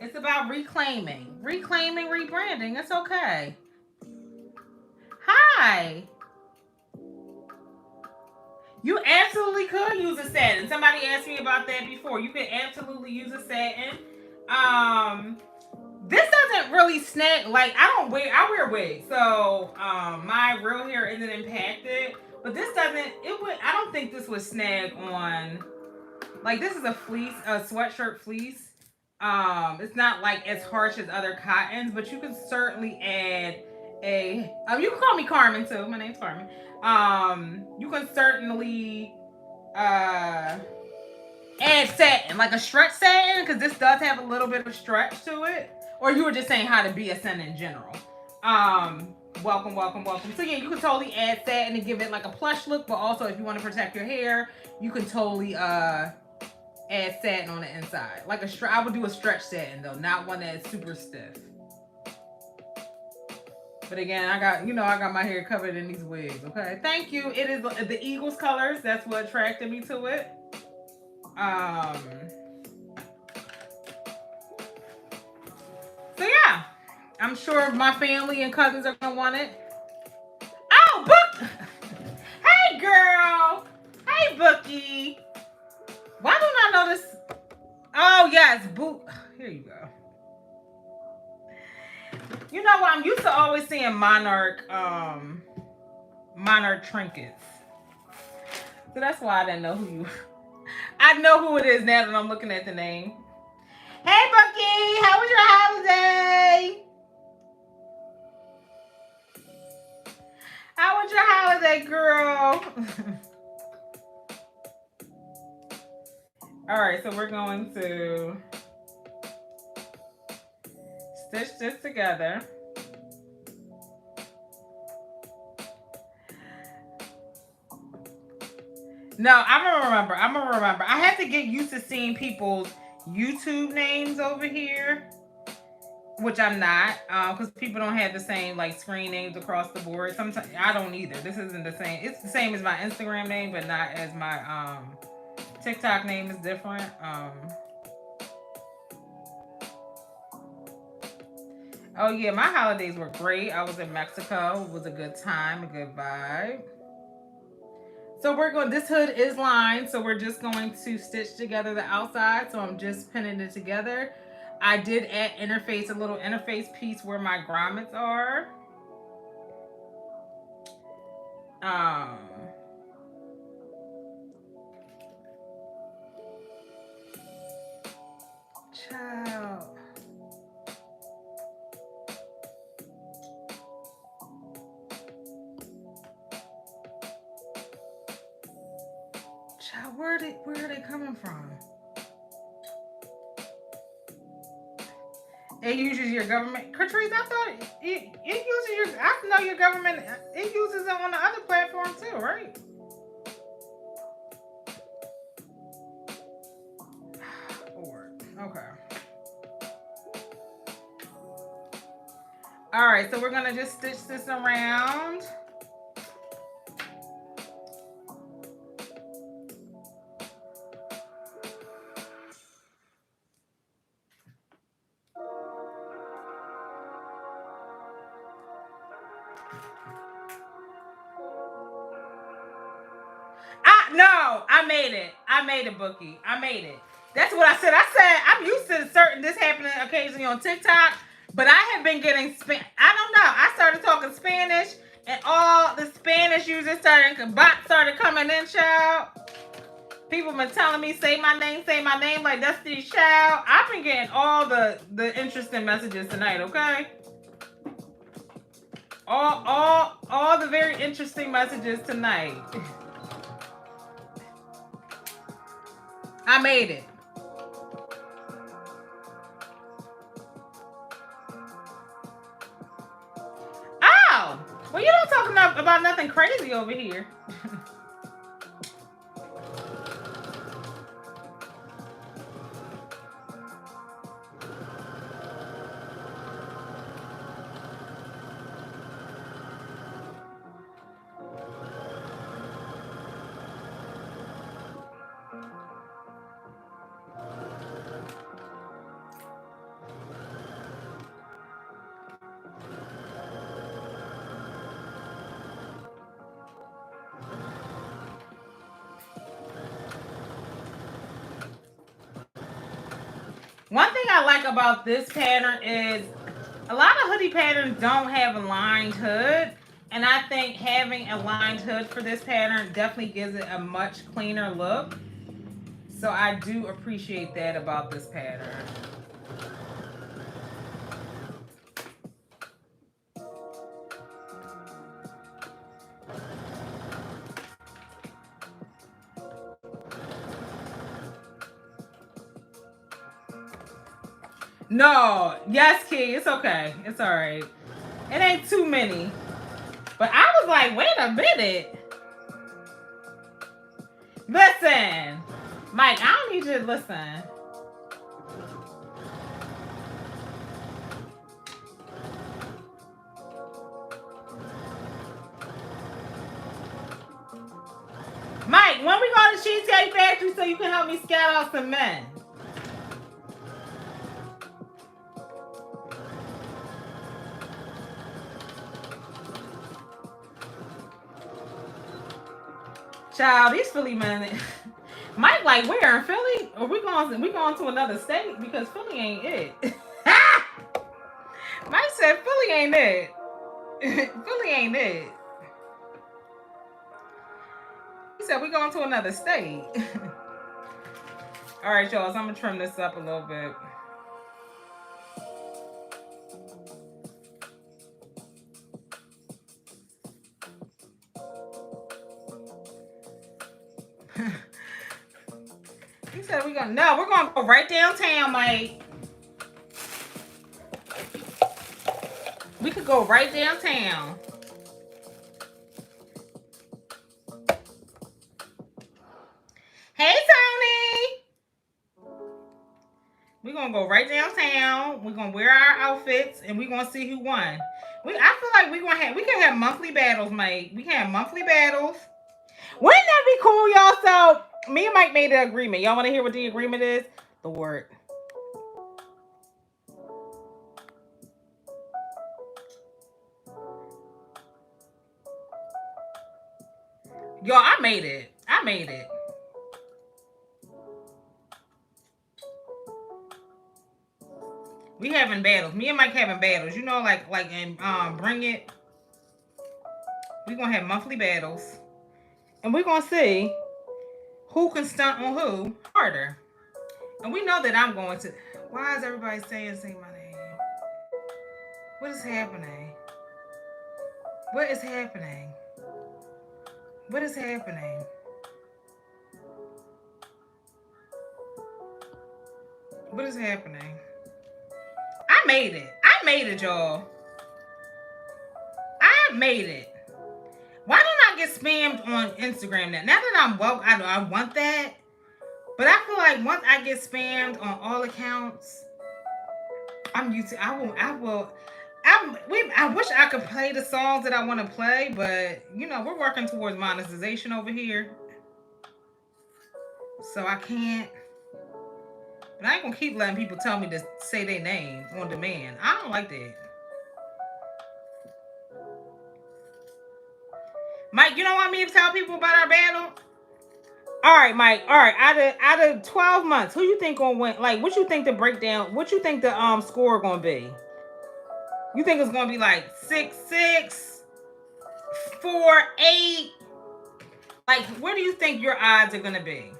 It's about reclaiming, rebranding. It's okay. Hi. You absolutely could use a satin. Somebody asked me about that before. You could absolutely use a satin. This doesn't really snag. Like I wear wigs, so my real hair isn't impacted. But this doesn't. I don't think this would snag on. Like this is a fleece, a sweatshirt fleece. It's not like as harsh as other cottons, but you can certainly add you can call me Carmen too. My name's Carmen. You can certainly add satin, like a stretch satin, because this does have a little bit of stretch to it. Or you were just saying how to BSN in general. Welcome. So yeah, you can totally add satin and give it like a plush look, but also if you want to protect your hair, you can totally add satin on the inside. Like I would do a stretch satin though, not one that's super stiff. But again, I got my hair covered in these wigs, okay? Thank you. It is the Eagles colors. That's what attracted me to it. I'm sure my family and cousins are gonna want it. Oh, Book! Hey, girl! Hey, Bookie! Why don't I know this? Oh, yes, Book. Here you go. You know what? I'm used to always seeing Monarch trinkets. So that's why I didn't know who you. I know who it is now that I'm looking at the name. Hey, Bucky, how was your holiday? How was your holiday, girl? All right, so we're going to stitch this together. No, I'm gonna remember. I have to get used to seeing people's YouTube names over here, which I'm not, because people don't have the same like screen names across the board. Sometimes I don't either. This isn't the same. It's the same as my Instagram name, but not as my TikTok name is different. Oh yeah, my holidays were great. I was in Mexico. It was a good time, a good vibe. So we're going, this hood is lined, so we're just going to stitch together the outside. So I'm just pinning it together. I did add interface, a little interface piece where my grommets are. Child. Child, where are they coming from? It uses your government. Catrice, I thought it uses your, I know your government, it uses it on the other platform too, right? Okay. All right, so we're gonna just stitch this around. No, I made it. I made it, Bookie. I made it. That's what I said. I said I'm used to this happening occasionally on TikTok, but I have been getting I don't know. I started talking Spanish, and all the Spanish users bots started coming in, child. People been telling me, say my name like Destiny's Child. I've been getting all the interesting messages tonight, okay? All the very interesting messages tonight. I made it. Oh, well, you don't talk about nothing crazy over here. One thing I like about this pattern is a lot of hoodie patterns don't have a lined hood. And I think having a lined hood for this pattern definitely gives it a much cleaner look. So I do appreciate that about this pattern. No, yes, Key, it's okay. It's all right. It ain't too many. But I was like, wait a minute. Listen, Mike, I don't need you to listen. Mike, when we go to Cheesecake Factory so you can help me scout out some men? Child, these Philly men. Mike, like, where in Philly? Or we going to another state because Philly ain't it. Mike said Philly ain't it. Philly ain't it. He said we going to another state. All right, y'all. So I'm gonna trim this up a little bit. He said we're gonna go right downtown, Mike. We could go right downtown. Hey, Tony. We're gonna go right downtown. We're gonna wear our outfits and we're gonna see who won. I feel like we can have monthly battles, Mike. We can have monthly battles. Wouldn't that be cool, y'all? So me and Mike made an agreement. Y'all want to hear what the agreement is? The word. Y'all, I made it. We having battles. Me and Mike having battles. You know, like in Bring It. We gonna have monthly battles. And we're gonna see who can stunt on who harder. And we know that I'm going to. Why is everybody saying my name? What is happening? What is happening? What is happening? What is happening? I made it, y'all. I made it. Why don't I get spammed on Instagram now? Now that I'm woke, I want that. But I feel like once I get spammed on all accounts, I'm used to. I wish I could play the songs that I want to play, but you know we're working towards monetization over here, so I can't. But I ain't gonna keep letting people tell me to say their name on demand. I don't like that. Mike, you don't want me to tell people about our battle? All right, Mike. All right, out of 12 months, who you think gonna win? Like, what you think the breakdown? What you think the score gonna be? You think it's gonna be like 6-6, 4-8? Like, where do you think your odds are gonna be?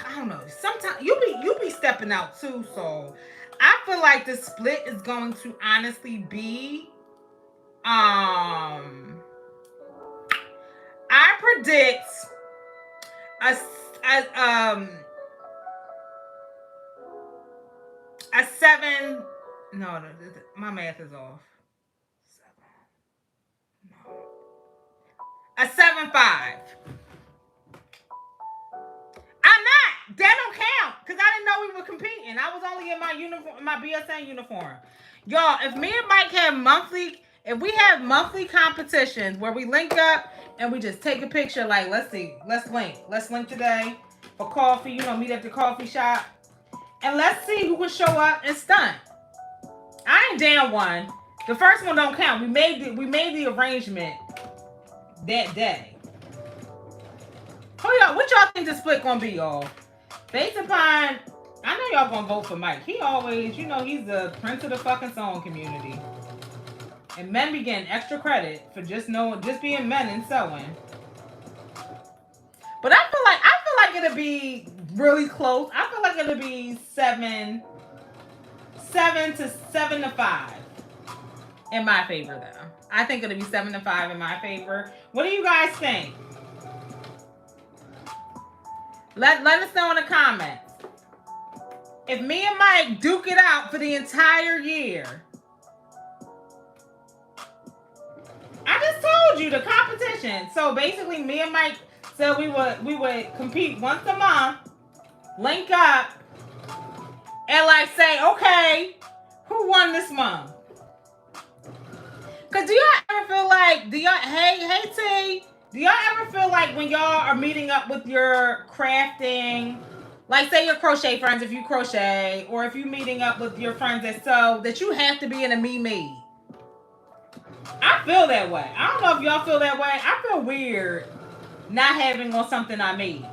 I don't know. Sometimes you be stepping out too, so I feel like the split is going to honestly be I predict a 7. No, my math is off. 7. No. A 7-5. I'm not. That don't count because I didn't know we were competing. I was only in my uniform, my BSN uniform. Y'all, if me and Mike if we have monthly competitions where we link up and we just take a picture, like let's link today for coffee. You know, meet at the coffee shop, and let's see who can show up and stunt. I ain't down one. The first one don't count. We made the arrangement that day. What y'all think the split gonna be, y'all? Based upon, I know y'all gonna vote for Mike. He always, you know, he's the prince of the fucking song community. And men be getting extra credit for just being men and sewing. But I feel like it'll be really close. I feel like it'll be 7 to 5 in my favor, though. I think it'll be 7 to 5 in my favor. What do you guys think? Let us know in the comments. If me and Mike duke it out for the entire year. I just told you the competition. So basically me and Mike said we would compete once a month, link up, and like say, okay, who won this month? Cause do y'all ever feel like, hey T, do y'all ever feel like when y'all are meeting up with your crafting, like say your crochet friends, if you crochet, or if you're meeting up with your friends that sew, that you have to be in a me? I feel that way. I don't know if y'all feel that way. I feel weird not having on something I made.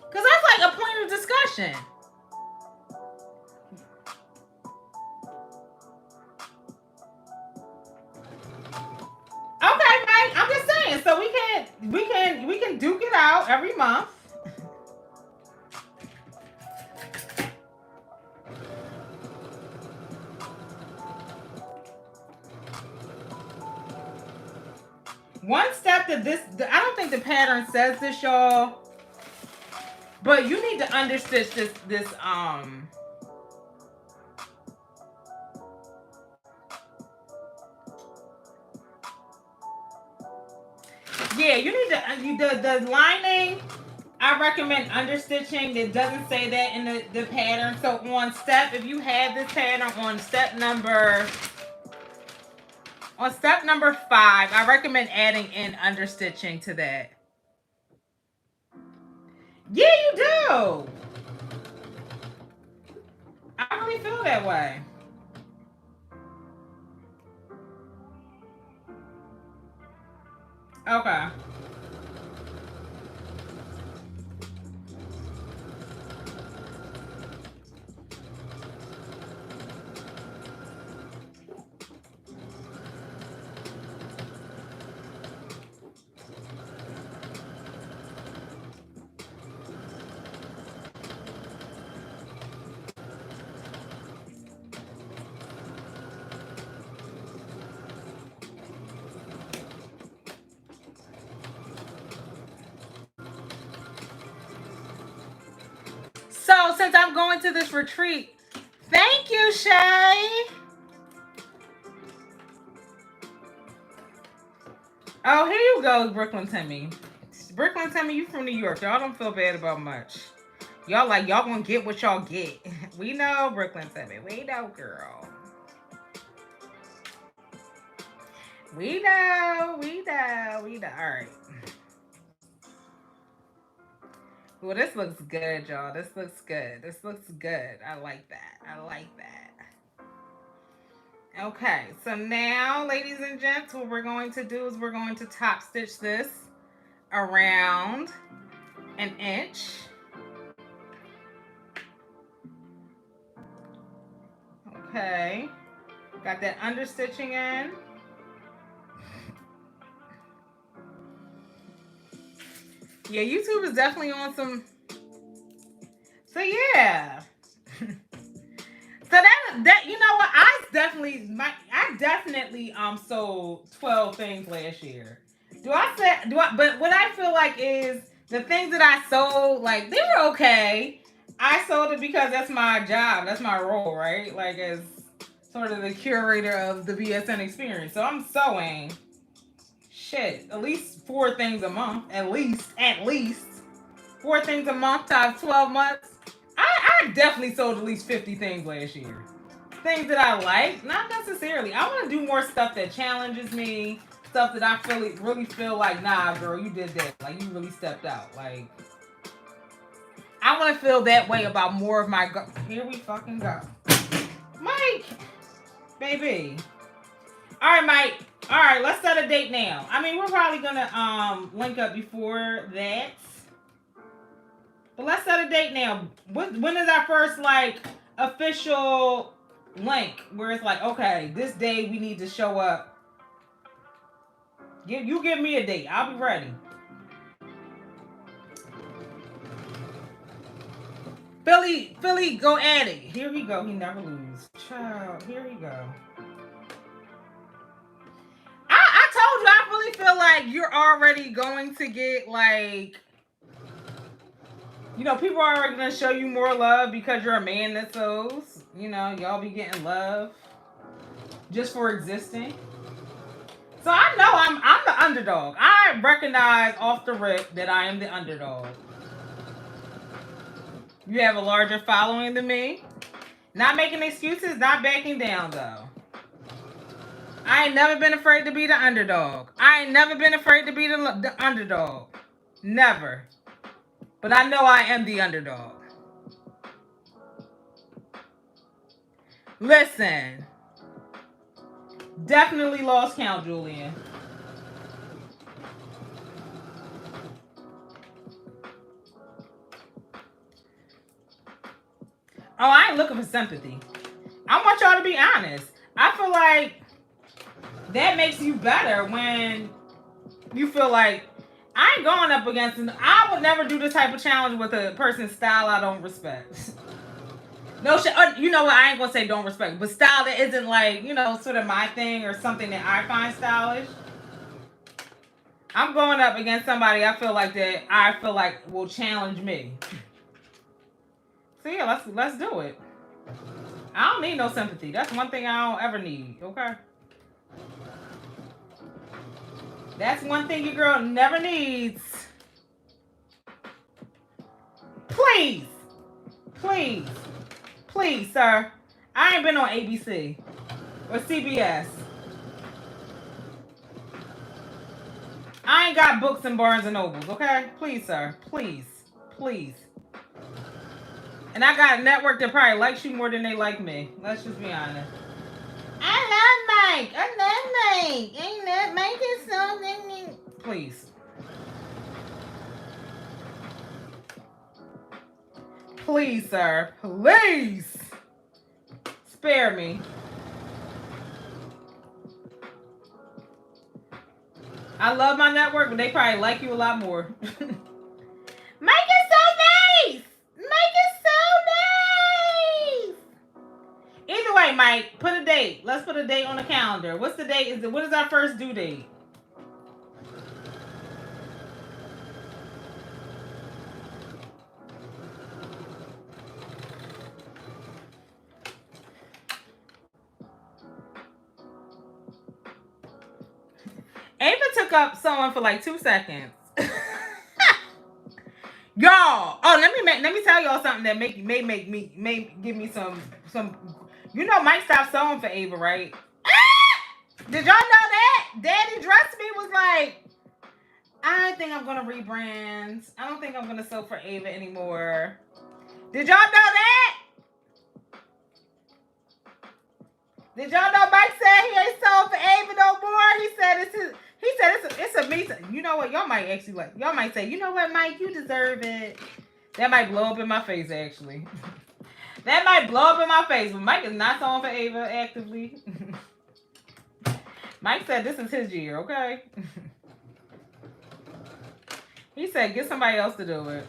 Because that's like a point of discussion. Okay, Mike. I'm just saying. So we can duke it out every month. One step that I don't think the pattern says this, y'all, but you need to understitch this. Yeah, you need to the lining. I recommend understitching. It doesn't say that in the pattern. So on step, if you have this pattern on step number 5, I recommend adding in understitching to that. Yeah, you do. I really feel that way. Okay. So since I'm going to this retreat, thank you, Shay. Oh, here you go, Brooklyn Timmy. Brooklyn Timmy, you from New York. Y'all don't feel bad about much. Y'all gonna get what y'all get. We know, Brooklyn Timmy. We know, girl. We know. All right. Well, this looks good, y'all. This looks good. I like that. Okay, so now, ladies and gents, what we're going to do is we're going to top stitch this around an inch. Okay, got that understitching in. Yeah, YouTube is definitely on some. So yeah. So that you know what, I definitely sold 12 things last year. But what I feel like is the things that I sold, like, they were okay. I sold it because that's my job, that's my role, right? Like, as sort of the curator of the BSN experience. So I'm sewing shit, at least 4 things a month, at least 4 things a month times 12 months. I definitely sold at least 50 things last year. Things that I like, not necessarily. I want to do more stuff that challenges me, stuff that I really feel like, nah, girl, you did that. Like, you really stepped out. Like, I want to feel that way about more of my. Here we fucking go, Mike, baby. All right, Mike. All right, let's set a date now. I mean, we're probably gonna link up before that. But let's set a date now. When is our first, like, official link where it's like, okay, this day we need to show up? You give me a date. I'll be ready. Philly, go at it. Here we go. He never lose. Child, here we go. I told you, I really feel like you're already going to get, like, you know, people are already going to show you more love because you're a man that sews. You know, y'all be getting love just for existing. So I know I'm the underdog. I recognize off the rip that I am the underdog. You have a larger following than me. Not making excuses, not backing down, though. I ain't never been afraid to be the underdog. I ain't never been afraid to be the underdog. Never. But I know I am the underdog. Listen. Definitely lost count, Julian. Oh, I ain't looking for sympathy. I want y'all to be honest. I feel like that makes you better when you feel like I ain't going up against an. I would never do this type of challenge with a person's style I don't respect. No shit. You know what? I ain't gonna say don't respect, but style that isn't like, you know, sort of my thing or something that I find stylish. I'm going up against somebody I feel like will challenge me. So yeah, let's do it. I don't need no sympathy. That's one thing I don't ever need. Okay. That's one thing your girl never needs. Please. Please. Please, sir. I ain't been on ABC or CBS. I ain't got books in Barnes and Nobles, okay? Please, sir. Please. Please. And I got a network that probably likes you more than they like me. Let's just be honest. I love Mike. I love Mike. Ain't that Mike is something? Please. Please, sir. Please. Spare me. I love my network, but they probably like you a lot more. Mike is so nice. Mike is so nice. Either way, Mike, put a date. Let's put a date on the calendar. What's the date? What is our first due date? Ava took up someone for like 2 seconds. Y'all, let me tell y'all something that may give me some. You know, Mike stopped sewing for Ava, right? Did y'all know that? Daddy Dressed Me was like, I think I'm gonna rebrand. I don't think I'm gonna sew for Ava anymore. Did y'all know that? Did y'all know Mike said he ain't sewing for Ava no more? He said it's a me. You know what? Y'all might actually y'all might say, you know what, Mike, you deserve it. That might blow up in my face, actually. That might blow up in my face, but Mike is not sewing for Ava actively. Mike said this is his year, okay? He said get somebody else to do it.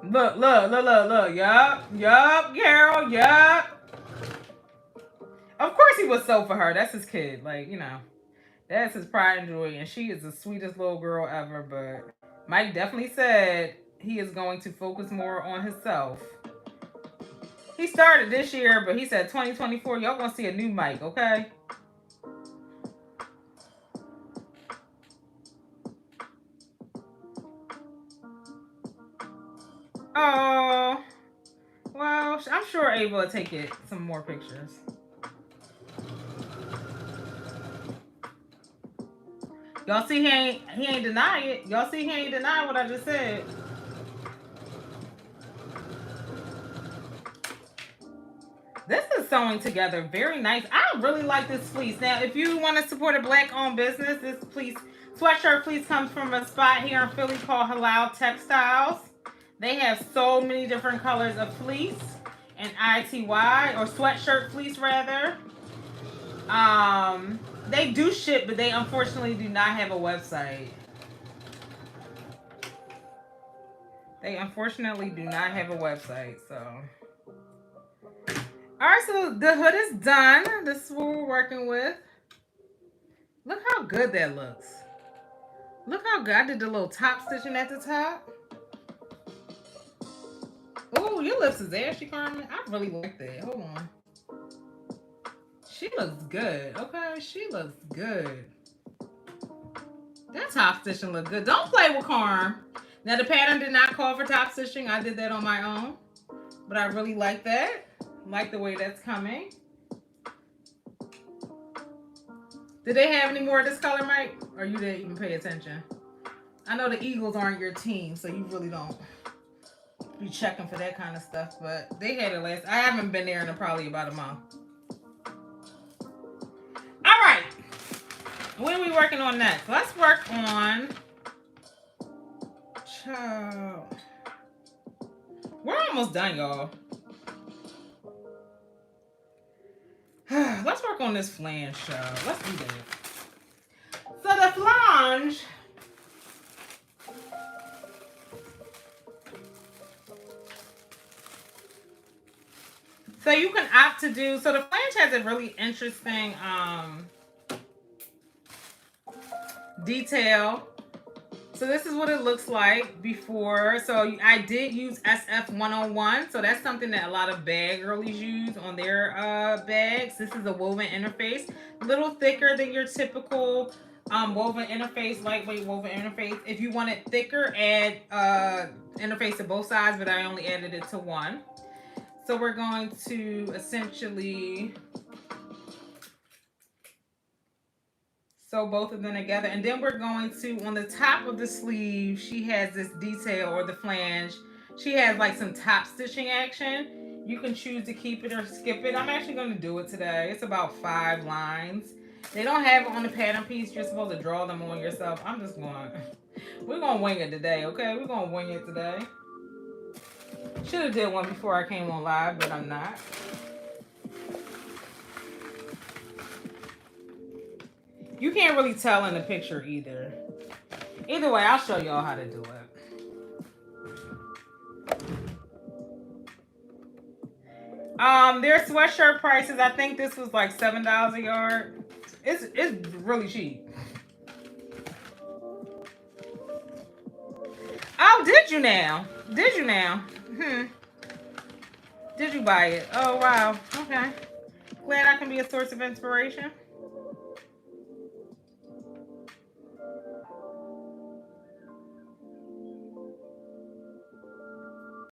Look. Yup, Carol, yup. Of course he would sew for her. That's his kid. Like, you know. That's his pride and joy. And she is the sweetest little girl ever. But Mike definitely said he is going to focus more on himself. He started this year, but he said 2024, y'all gonna see a new Mike, okay? Oh, well, I'm sure Ava will take some more pictures. Y'all see he ain't deny it. Y'all see he ain't deny what I just said. This is sewing together very nice. I really like this fleece. Now, if you want to support a black-owned business, this sweatshirt fleece comes from a spot here in Philly called Halal Textiles. They have so many different colors of fleece and ITY, or sweatshirt fleece rather. They do ship, but they unfortunately do not have a website. They unfortunately do not have a website, so. All right, so the hood is done. This is what we're working with. Look how good that looks. Look how good. I did the little top stitching at the top. Oh, your lips is ashy, Carmen. I really like that. Hold on. She looks good. Okay, she looks good. That top stitching look good. Don't play with Carm. Now, the pattern did not call for top stitching. I did that on my own. But I really like that. Like the way that's coming. Did they have any more of this color, Mike? Or you didn't even pay attention? I know the Eagles aren't your team, so you really don't be checking for that kind of stuff, but they had it last. I haven't been there in probably about a month. All right, what are we working on next? Let's work on. We're almost done, y'all. Let's work on this flange, child. Let's do that. So the flange. So you can opt to do, so the flange has a really interesting detail. So this is what it looks like before. So I did use SF101. So that's something that a lot of bag girlies use on their bags. This is a woven interface. A little thicker than your typical woven interface, lightweight woven interface. If you want it thicker, add interface to both sides, but I only added it to one. So we're going to essentially sew both of them together. And then we're going to, on the top of the sleeve, she has this detail, or the flange. She has like some top stitching action. You can choose to keep it or skip it. I'm actually going to do it today. It's about 5 lines. They don't have it on the pattern piece. You're supposed to draw them on yourself. I'm just going, we're going to wing it today, okay? We're going to wing it today. Should have did one before I came on live, but I'm not. You can't really tell in the picture either. Either way, I'll show y'all how to do it. Their sweatshirt prices, I think this was like $7 a yard. It's really cheap. Oh, did you now? Did you now? Did you buy it? Oh, wow. Okay. Glad I can be a source of inspiration.